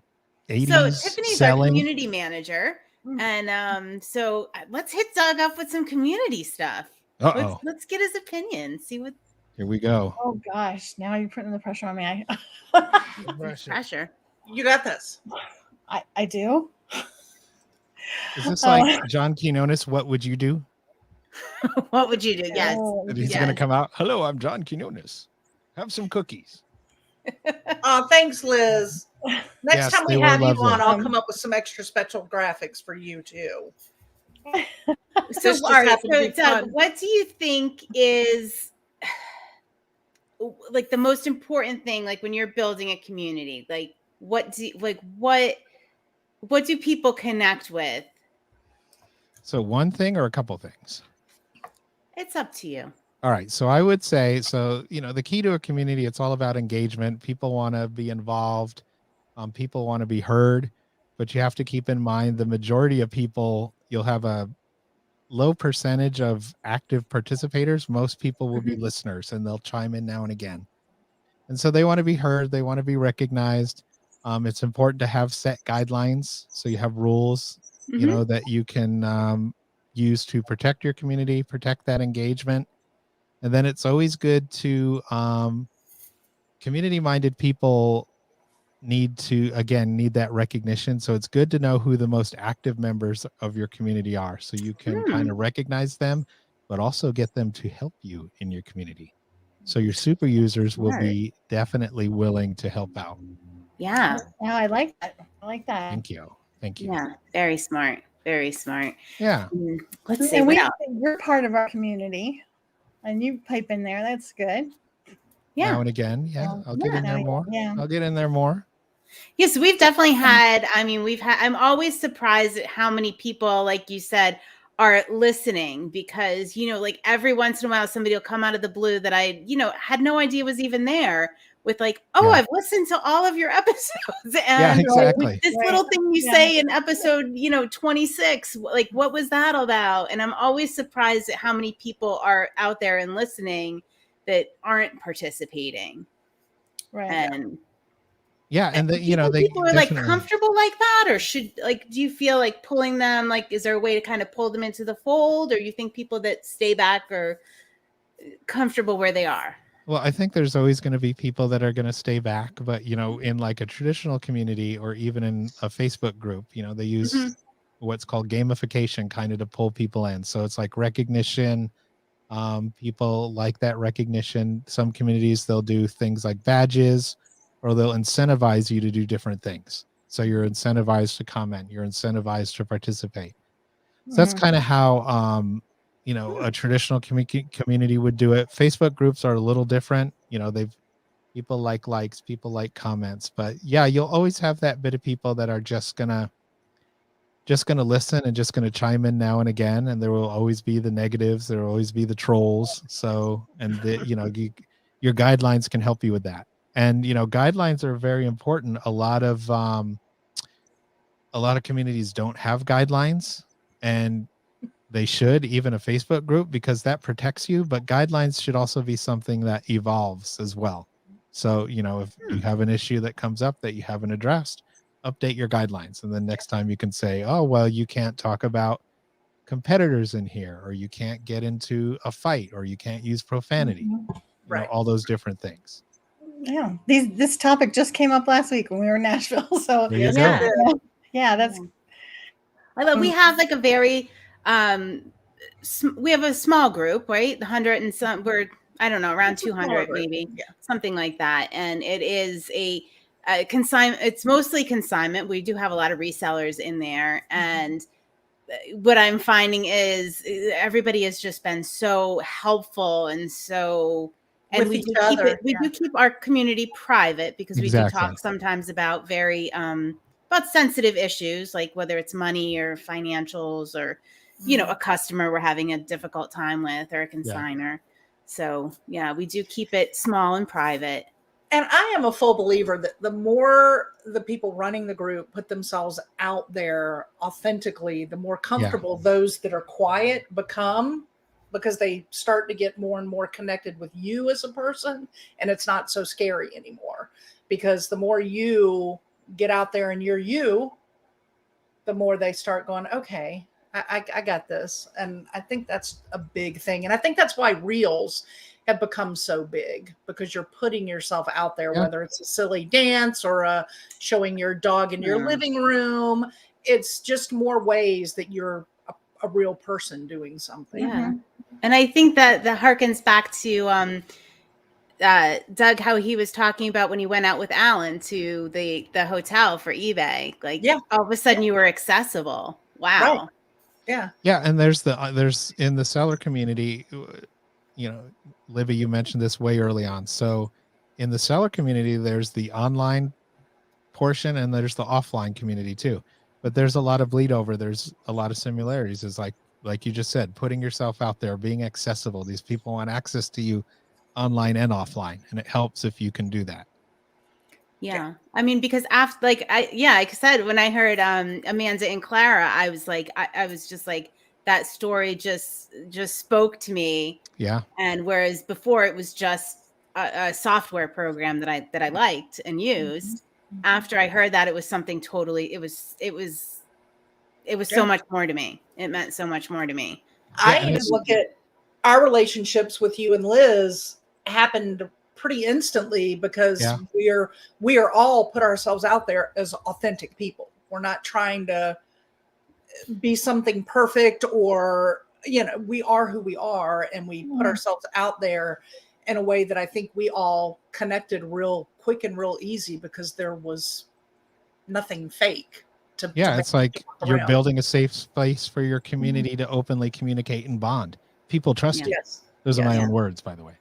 80s so Tiffany's selling. Our community manager. And so let's hit Doug up with some community stuff. Let's get his opinion. See what. Here we go. Oh gosh! Now you're putting the pressure on me. Pressure. You got this. I do. Is this like John Quinones? What would you do? What would you do? Yes. He's going to come out. Hello, I'm John Quinones. Have some cookies. Thanks, Liz. Next time we have you on, I'll come up with some extra special graphics for you too. So Doug, what do you think is like the most important thing, like when you're building a community, like what do people connect with? So one thing or a couple things? It's up to you. All right. So I would say, the key to a community, it's all about engagement. People want to be involved. People want to be heard, but you have to keep in mind the majority of people, you'll have a low percentage of active participators. Most people will be listeners and they'll chime in now and again. And so they want to be heard. They want to be recognized. It's important to have set guidelines. So you have rules, that you can use to protect your community, protect that engagement. And then it's always good to community-minded people need that recognition. So it's good to know who the most active members of your community are. So you can kind of recognize them, but also get them to help you in your community. So your super users will be definitely willing to help out. Yeah. Yeah, I like that. Thank you. Yeah. Very smart. Very smart. Yeah. Let's see. And you're part of our community and you pipe in there. That's good. Yeah. Now and again. Yeah. I'll get in there more. Yeah. I'll get in there more. Yes, we've definitely had, I'm always surprised at how many people, like you said, are listening because, like every once in a while, somebody will come out of the blue that I, had no idea was even there with like, I've listened to all of your episodes. And exactly. This little thing you say in episode, 26, like, what was that about? And I'm always surprised at how many people are out there and listening that aren't participating. Right. And and people are like comfortable like that, or do you feel like pulling them, like, is there a way to kind of pull them into the fold, or you think people that stay back are comfortable where they are? Well, I think there's always going to be people that are going to stay back, but in like a traditional community or even in a Facebook group, they use what's called gamification kind of to pull people in. So it's like recognition. People like that recognition. Some communities, they'll do things like badges, or they'll incentivize you to do different things. So you're incentivized to comment, you're incentivized to participate. So that's kind of how, a traditional community would do it. Facebook groups are a little different. People like likes, people like comments, but yeah, you'll always have that bit of people that are just gonna listen and just gonna chime in now and again. And there will always be the negatives. There will always be the trolls. So, and your guidelines can help you with that. And, guidelines are very important. A lot of communities don't have guidelines, and they should, even a Facebook group, because that protects you. But guidelines should also be something that evolves as well. So, if you have an issue that comes up that you haven't addressed, update your guidelines. And then next time you can say, oh, well, you can't talk about competitors in here, or you can't get into a fight, or you can't use profanity, all those different things. Yeah, this topic just came up last week when we were in Nashville. So there you go. Yeah, that's. I love. We have like a very, we have a small group, right? 100 and some. We're around 200 maybe, something like that. And it is a consignment. It's mostly consignment. We do have a lot of resellers in there, and what I'm finding is everybody has just been so helpful and so. And we do keep our community private because we do talk sometimes about very about sensitive issues, like whether it's money or financials or a customer we're having a difficult time with, or a consignor. So we do keep it small and private. And I am a full believer that the more the people running the group put themselves out there authentically, the more comfortable those that are quiet become, because they start to get more and more connected with you as a person, and it's not so scary anymore. Because the more you get out there and you're you, the more they start going, okay, I got this. And I think that's a big thing. And I think that's why reels have become so big, because you're putting yourself out there, whether it's a silly dance or showing your dog in your living room. It's just more ways that you're a real person doing something. Yeah. And I think that harkens back to Doug, how he was talking about when he went out with Alan to the hotel for eBay. Like, all of a sudden you were accessible. Wow. Right. Yeah. Yeah. And there's in the seller community, Livy, you mentioned this way early on. So in the seller community, there's the online portion and there's the offline community too. But there's a lot of bleed over. There's a lot of similarities. It's like you just said, putting yourself out there, being accessible. These people want access to you online and offline, and it helps if you can do that. Yeah. I mean, because after, like I said, when I heard Amanda and Clara, I was like, I was just like, that story just spoke to me. Yeah. And whereas before it was just a software program that I liked and used, after I heard that, it was something totally, it was so much more to me. It meant so much more to me. I even look at our relationships with you and Liz happened pretty instantly because we are all put ourselves out there as authentic people. We're not trying to be something perfect, or we are who we are, and we put ourselves out there in a way that I think we all connected real quick and real easy because there was nothing fake. It's like you're building a safe space for your community to openly communicate and bond. People trust you. Yes. Those are my own words, by the way.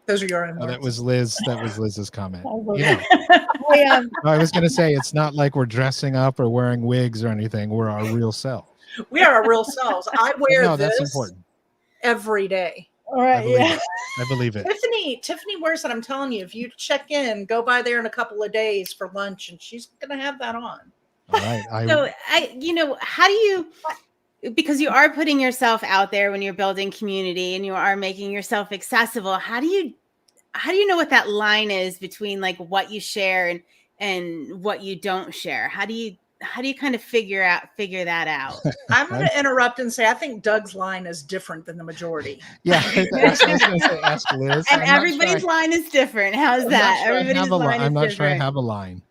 Those are your own words. That was Liz. That was Liz's comment. I was going to say, it's not like we're dressing up or wearing wigs or anything. We're our real selves. We are our real selves. I wear that's important every day. All right. I believe it. Tiffany wears it. I'm telling you, if you check in, go by there in a couple of days for lunch, and she's going to have that on. All right. How do you, because you are putting yourself out there when you're building community and you are making yourself accessible, how do you know what that line is between like what you share and what you don't share? How do you kind of figure that out? I'm going to interrupt and say I think Doug's line is different than the majority. Yeah, I was going to say, ask Liz. And everybody's line is different. How's that? Everybody's line is different. I'm not sure I have a line.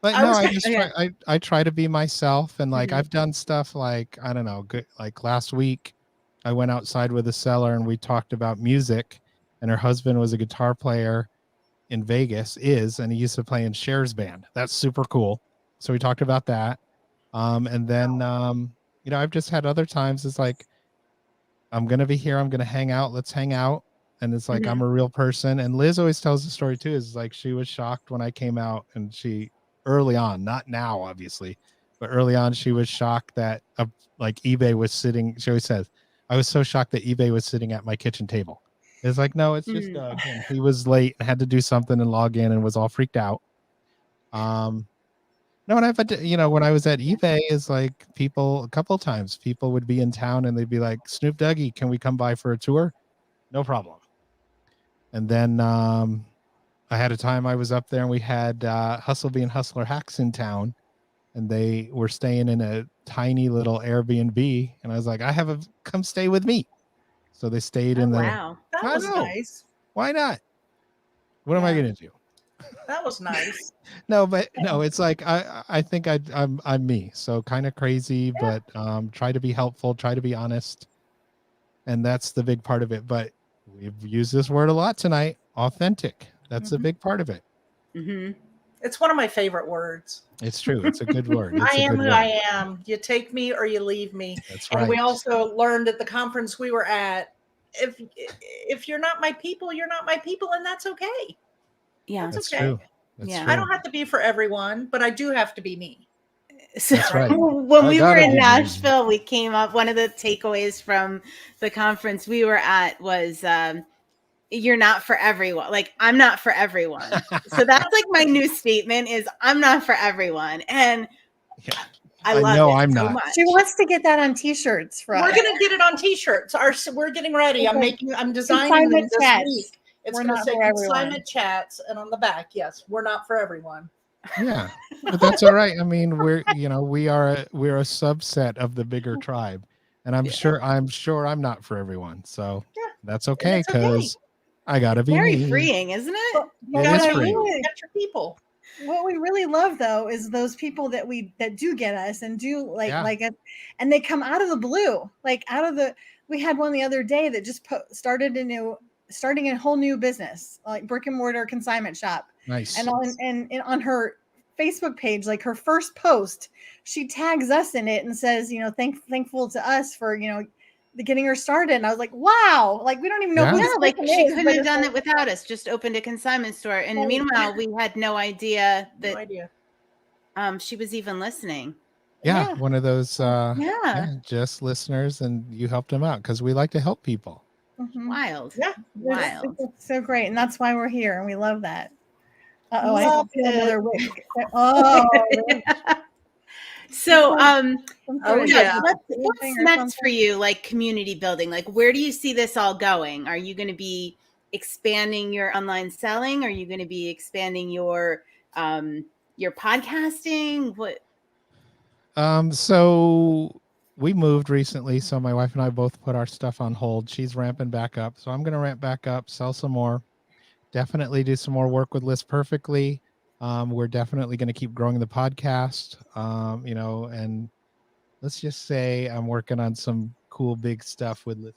But no, I try to be myself, and like I've done stuff like, I don't know, like last week I went outside with a seller and we talked about music, and her husband was a guitar player in Vegas, and he used to play in Cher's band. That's super cool. So we talked about that. And then I've just had other times it's like, I'm going to be here, I'm going to hang out, let's hang out. And it's like, I'm a real person. And Liz always tells the story too, is like, she was shocked when I came out, and she early on, not now, obviously, but early on, she was shocked that like eBay was sitting. She always says, I was so shocked that eBay was sitting at my kitchen table. It's like, no, it's just Doug. And he was late and had to do something and log in and was all freaked out. No, and I've had to, when I was at eBay, is like a couple of times people would be in town and they'd be like, Snoop.Dougie, can we come by for a tour? No problem. And then I had a time I was up there and we had Hustle Bee and Hustler Hacks in town, and they were staying in a tiny little Airbnb, and I was like, come stay with me. So they stayed in there. Wow. That was nice. Why not? What am I going to do? That was nice. No, it's like, I think I'm me. So kind of crazy, but try to be helpful, try to be honest. And that's the big part of it. But we've used this word a lot tonight, authentic. That's a big part of it. It's one of my favorite words. It's true. It's a good word. I am who I am. You take me or you leave me. That's right. And we also learned at the conference we were at, if you're not my people, you're not my people, and that's okay. Yeah, that's okay. True. That's true. I don't have to be for everyone, but I do have to be me. So right. When we were in Nashville, we came up, one of the takeaways from the conference we were at was, you're not for everyone. Like, I'm not for everyone. So that's like my new statement is, I'm not for everyone. And I love it I'm so not. much. She wants to get that on t-shirts for us. We're going to get it on t-shirts. We're getting ready. I'm designing them this week. It's going to say Consignment Chats, and on the back, yes, we're not for everyone. Yeah, but that's all right. I mean, we're a subset of the bigger tribe, and I'm sure I'm not for everyone. So that's okay, because I gotta be very me. freeing, isn't it? You gotta really get your people. What we really love, though, is those people that do get us and do like it, and they come out of the blue, we had one the other day that just starting a whole new business, like brick and mortar consignment shop. Nice. And on her Facebook page, like her first post, she tags us in it and says, thankful to us for, getting her started. And I was like, wow, like we don't even know who this like person she is, couldn't have done it without us. Just opened a consignment store, and meanwhile, we had no idea that she was even listening. Yeah, one of those just listeners, and you helped them out because we like to help people. Wild. Yeah. Wild. So great. And that's why we're here, and we love that. Uh-oh, I Love feel another wig. So what's next for you, like community building? Like where do you see this all going? Are you going to be expanding your online selling? Are you going to be expanding your podcasting? What? So we moved recently, so my wife and I both put our stuff on hold. She's ramping back up, so I'm going to ramp back up, sell some more, definitely do some more work with List Perfectly. We're definitely going to keep growing the podcast, and let's just say I'm working on some cool big stuff with List.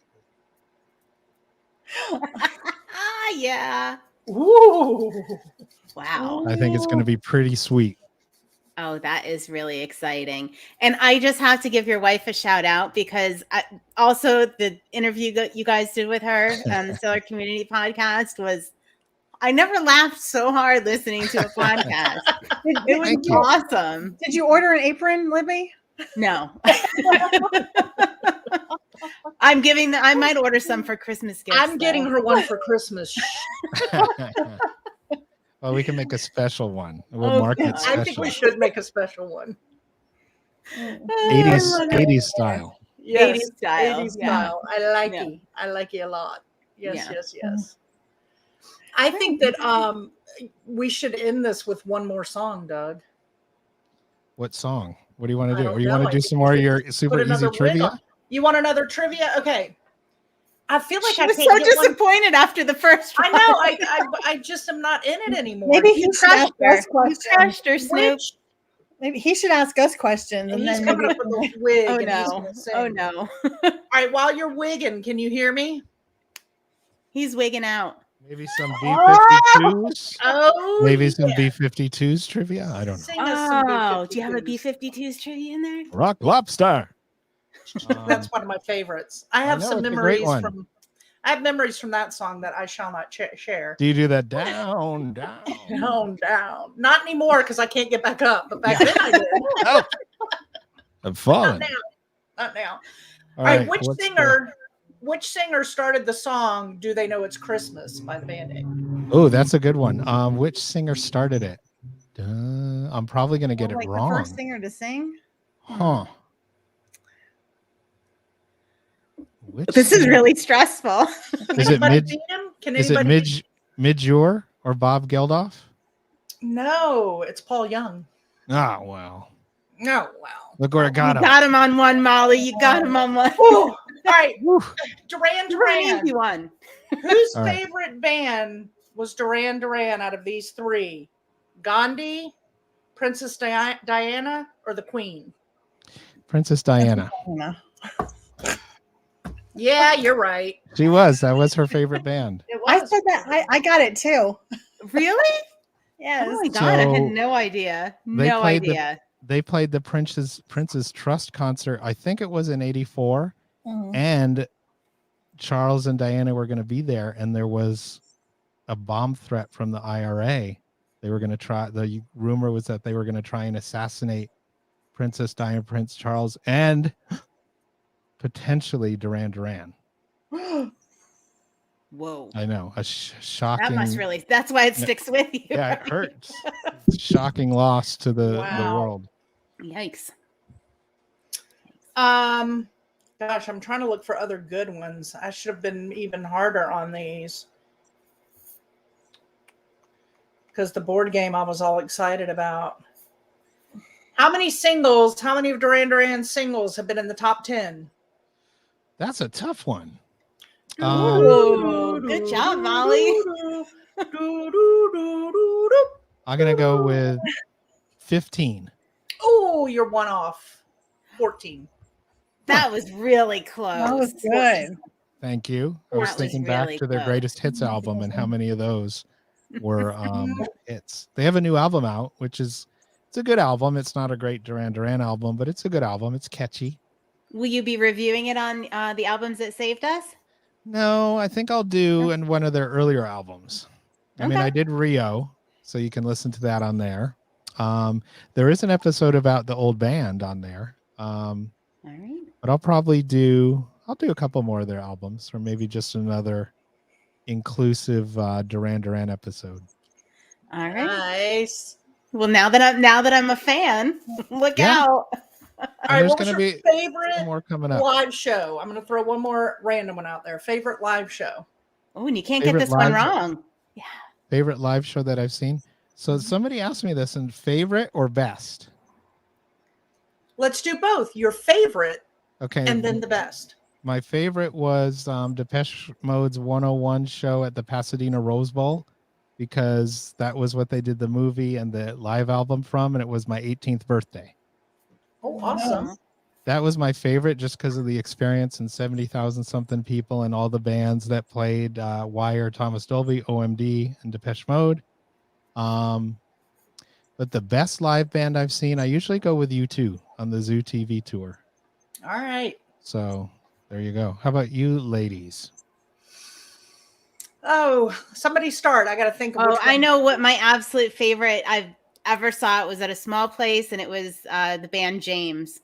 Yeah. Ooh. Wow. I think it's going to be pretty sweet. Oh, that is really exciting. And I just have to give your wife a shout out because also the interview that you guys did with her on the Seller Community Podcast I never laughed so hard listening to a podcast. It was awesome. Did you order an apron, Libby? No. I might order some for Christmas gifts. I'm getting her one for Christmas. Well, we can make a special one. We'll mark it special. I think we should make a special one. 80s style. Yes, 80s style. 80s style. I like it. I like it a lot. Yes. I think that we should end this with one more song, Doug. What song? What do you want to do? Or you want to do some more of your super easy trivia? You want another trivia? Okay. I feel like I was so disappointed after the first one. I know. I just am not in it anymore. Maybe he should ask us questions. You crushed her, Snoop. Maybe he should ask us questions. And he's coming up with a wig. Oh no. All right, while you're wigging, can you hear me? He's wigging out. Maybe some B-52s. Oh, maybe some B-52s trivia. I don't know. Oh, do you have a B-52s trivia in there? Rock Lobster. That's one of my favorites. I have some memories from. I have memories from that song that I shall not share. Do you do that down, down, down? Not anymore because I can't get back up. But back then I did. Oh, I'm falling. Not now. All right. Which singer started the song "Do They Know It's Christmas" by the Band Aid? Oh, that's a good one. Which singer started it? I'm probably gonna get it wrong. The first singer to sing? Huh. This is really stressful. Is it Midge or Bob Geldof? No, it's Paul Young. Oh, well. No, well. Look where it got him. You got him on one, Molly. You got him on one. All right. Duran. Easy one. Whose favorite band was Duran Duran out of these three? Gandhi, Princess Diana, or the Queen? Princess Diana. Yeah, you're right. She was. That was her favorite band. I said that. I got it too. Really? Yes. Oh my God, I had no idea. No idea. They played the Prince's Trust concert. I think it was in '84, and Charles and Diana were going to be there, and there was a bomb threat from the IRA. They were going to try. The rumor was that they were going to try and assassinate Princess Diana, Prince Charles, and potentially Duran Duran. Whoa. I know. A shocking. That's why it sticks with you. Yeah, it hurts. Shocking loss to the world. Yikes. Gosh, I'm trying to look for other good ones. I should have been even harder on these. Because the board game I was all excited about. How many of Duran Duran's singles have been in the top 10? That's a tough one. Good job, Molly. I'm going to go with 15. Oh, you're one off. 14. That was really close. That was good. Thank you. I was thinking back to their greatest hits album and how many of those were hits. They have a new album out, which is it's a good album. It's not a great Duran Duran album, but it's a good album. It's catchy. Will you be reviewing it on the albums that saved us? No, I think I'll do in one of their earlier albums. I mean, I did Rio, so you can listen to that on there. There is an episode about the old band on there. All right. But I'll do a couple more of their albums, or maybe just another inclusive Duran Duran episode. All right. Nice. Well, now that I'm a fan, look out. All right, what was your favorite more coming up. live show? I'm going to throw one more random one out there. Favorite live show? Oh, and you can't get this one wrong. Yeah. Favorite live show that I've seen? So somebody asked me this, in favorite or best? Let's do both. Your favorite, okay, and then the best. My favorite was Depeche Mode's 101 show at the Pasadena Rose Bowl, because that was what they did the movie and the live album from, and it was my 18th birthday. Oh, awesome. That was my favorite just because of the experience and 70,000 something people and all the bands that played, Wire, Thomas Dolby, OMD, and Depeche Mode. But the best live band I've seen, I usually go with U2 on the Zoo TV tour. All right. So there you go. How about you ladies? Oh, somebody start. I got to think of I know what my absolute favorite I've ever saw. It was at a small place, and it was the band James.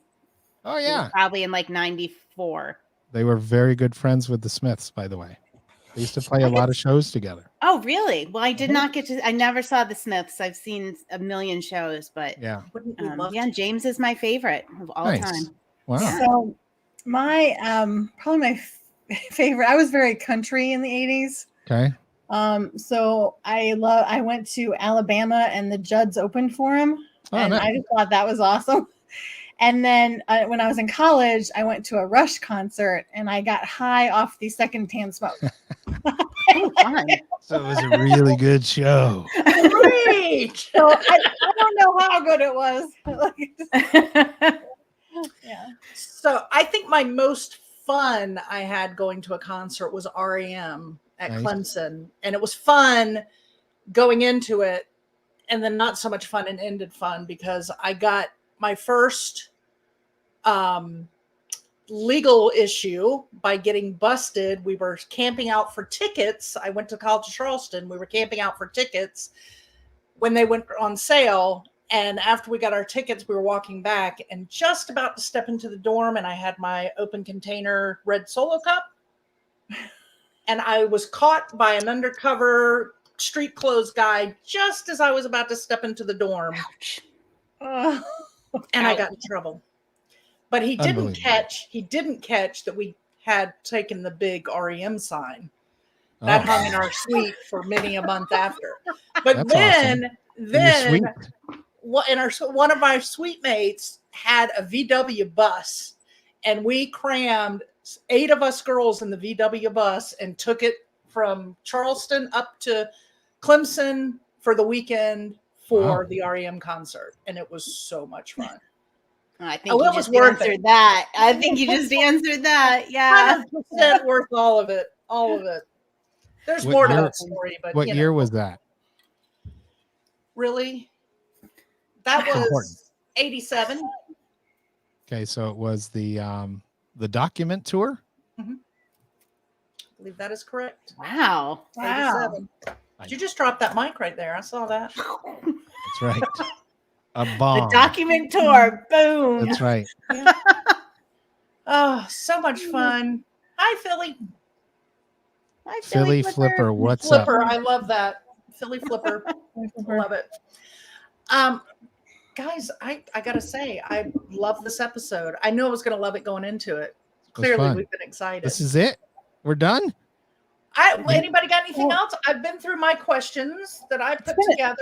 Oh, yeah. Probably in like 94. They were very good friends with the Smiths, by the way. They used to play a lot of shows together. Oh, really? Well, I did not get to. I never saw the Smiths. I've seen a million shows, but yeah, James is my favorite of all time. Wow. So my probably my favorite. I was very country in the 80s. Okay. So I went to Alabama and the Judds opened for him, and nice. I just thought that was awesome. And then when I was in college, I went to a Rush concert and I got high off the secondhand smoke. So it was a really good show. Great. So I don't know how good it was. Yeah. So I think my most fun I had going to a concert was REM at Clemson. And it was fun going into it, and then not so much fun and ended fun because I got my first legal issue by getting busted. We were camping out for tickets. I went to College of Charleston. We were camping out for tickets when they went on sale. And after we got our tickets, we were walking back and just about to step into the dorm. And I had my open container red Solo cup. And I was caught by an undercover street clothes guy just as I was about to step into the dorm. Ouch. And I got in trouble. But he didn't catch that we had taken the big REM sign that hung in our suite for many a month after. But then one of our suite mates had a VW bus, and we crammed 8 of us girls in the VW bus and took it from Charleston up to Clemson for the weekend for the REM concert. And it was so much fun. I think you just answered that. I think you just answered that. Yeah. 100% worth all of it. All of it. There's more to that story, but what year was that? Really? That was 87. Okay, so it was the document tour? Mm-hmm. I believe that is correct. Wow. 87. Did you just drop that mic right there? I saw that. That's right. A bomb. The document tour. Boom. That's right. Yeah. Oh, so much fun. Hi, Philly. Hi, Philly Flipper. What's Flipper. up? I love that. Philly Flipper. Love it. Guys, I gotta say, I love this episode. I knew I was gonna love it going into it. Clearly, we've been excited. This is it? We're done? Anybody got anything else? I've been through my questions that I put together.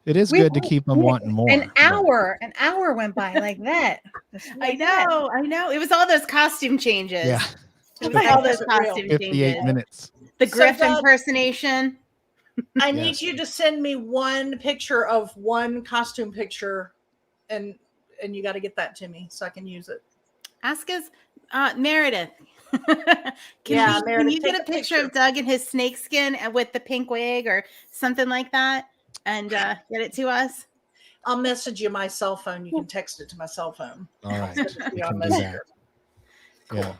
It is good to keep them wanting more. An hour went by like that. I know. It was all those costume changes. Yeah. It was all those costume 58 changes. minutes. The Griff impersonation. I need you to send me one picture of one costume picture, and you got to get that to me so I can use it. Ask us, Meredith. Meredith, can you get a picture of Doug in his snake skin with the pink wig or something like that, and get it to us? I'll message you my cell phone. You can text it to my cell phone. All right. Be on Messenger. Cool.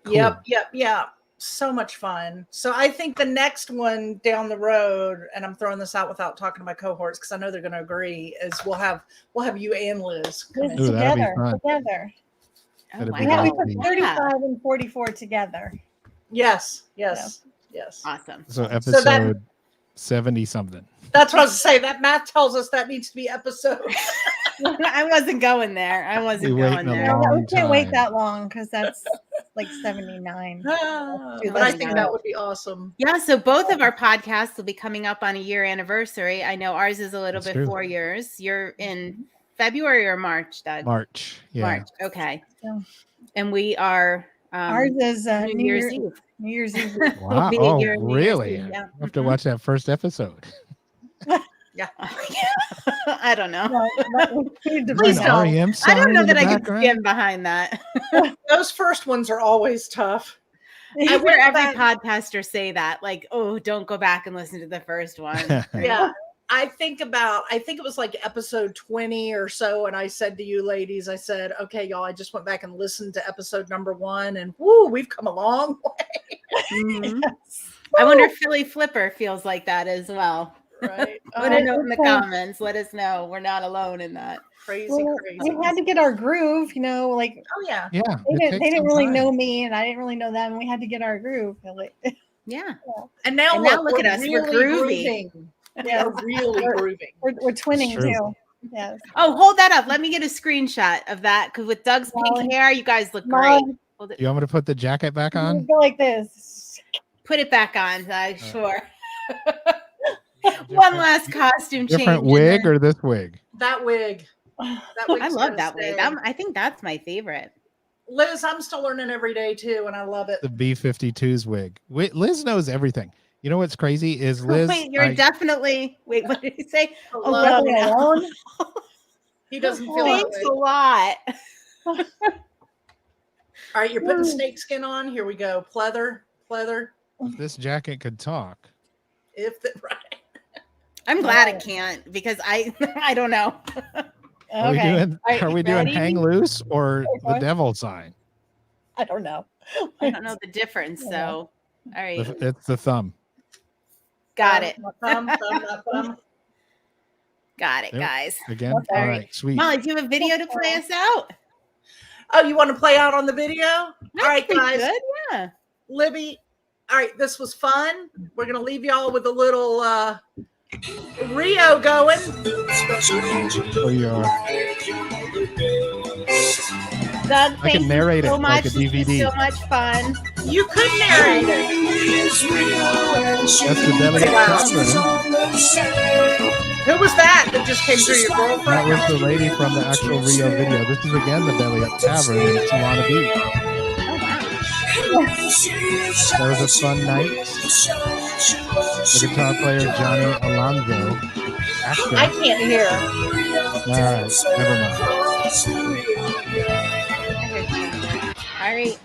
Yeah. Cool. Yep. So much fun. So I think the next one down the road, and I'm throwing this out without talking to my cohorts because I know they're going to agree, is we'll have you and Liz come in. Together. Oh, We put 35 and 44 together. Yes. Awesome. So episode 70 something. That's what I was saying. That math tells us that needs to be episode. I wasn't going there. We can't wait that long because that's like 79. But I think that would be awesome. Yeah. So both of our podcasts will be coming up on a year anniversary. I know ours is a little bit 4 years. You're in February or March, Doug? March. Yeah. March. Okay. And we are. Ours is New Year's Eve. New Year's Eve. Wow. Oh, really? Yeah. I have to watch that first episode. Yeah. I don't know. Please don't. I don't know that I can stand behind that. Those first ones are always tough. I hear every podcaster say that, like, oh, don't go back and listen to the first one. Yeah. I think it was like episode 20 or so. And I said to you ladies, I said, okay, y'all, I just went back and listened to episode number 1 and woo, we've come a long way. Mm-hmm. Yes. I wonder if Philly Flipper feels like that as well. Right. Let us know in the comments. Let us know. We're not alone in that. Crazy. We had to get our groove, like. Oh yeah. Yeah. They didn't really know me, and I didn't really know them. We had to get our groove. Yeah. And now look at us. We're groovy. Yeah, we're really grooving. We're twinning too. Yes. Oh, hold that up. Let me get a screenshot of that because with Doug's pink hair, you guys look great. You want me to put the jacket back on? Go like this. Put it back on, sure. One last costume change. Different wig or this wig? That wig. I love that wig. I think that's my favorite. Liz, I'm still learning every day too, and I love it. The B-52's wig. Liz knows everything. You know what's crazy is Liz. Wait, definitely. Wait, what did he say? Alone. He doesn't feel. Thanks a lot. All right, you're putting snake skin on. Here we go. Pleather. If this jacket could talk. Right. I'm glad it can't because I don't know. Are we doing hang loose or the devil sign? I don't know. I don't know the difference. So, all right. It's the thumb. Got it. Thumb. Got it, guys. Again? All right, sweet. Molly, do you have a video to play us out? Oh, you want to play out on the video? All right, guys. Good. Yeah. Libby, all right, this was fun. We're going to leave y'all with a little Rio going. For your... Doug, I can narrate it like a DVD. So much fun. You could narrate it. That's the Belly Tavern. Who was that just came through your girlfriend? That was the lady from the actual Rio video. This is again the Belly Up Tavern in Solana Beach. Oh, wow. That was a fun night. The guitar player Johnny Alonzo. Actor. I can't hear. All right, never mind. All right.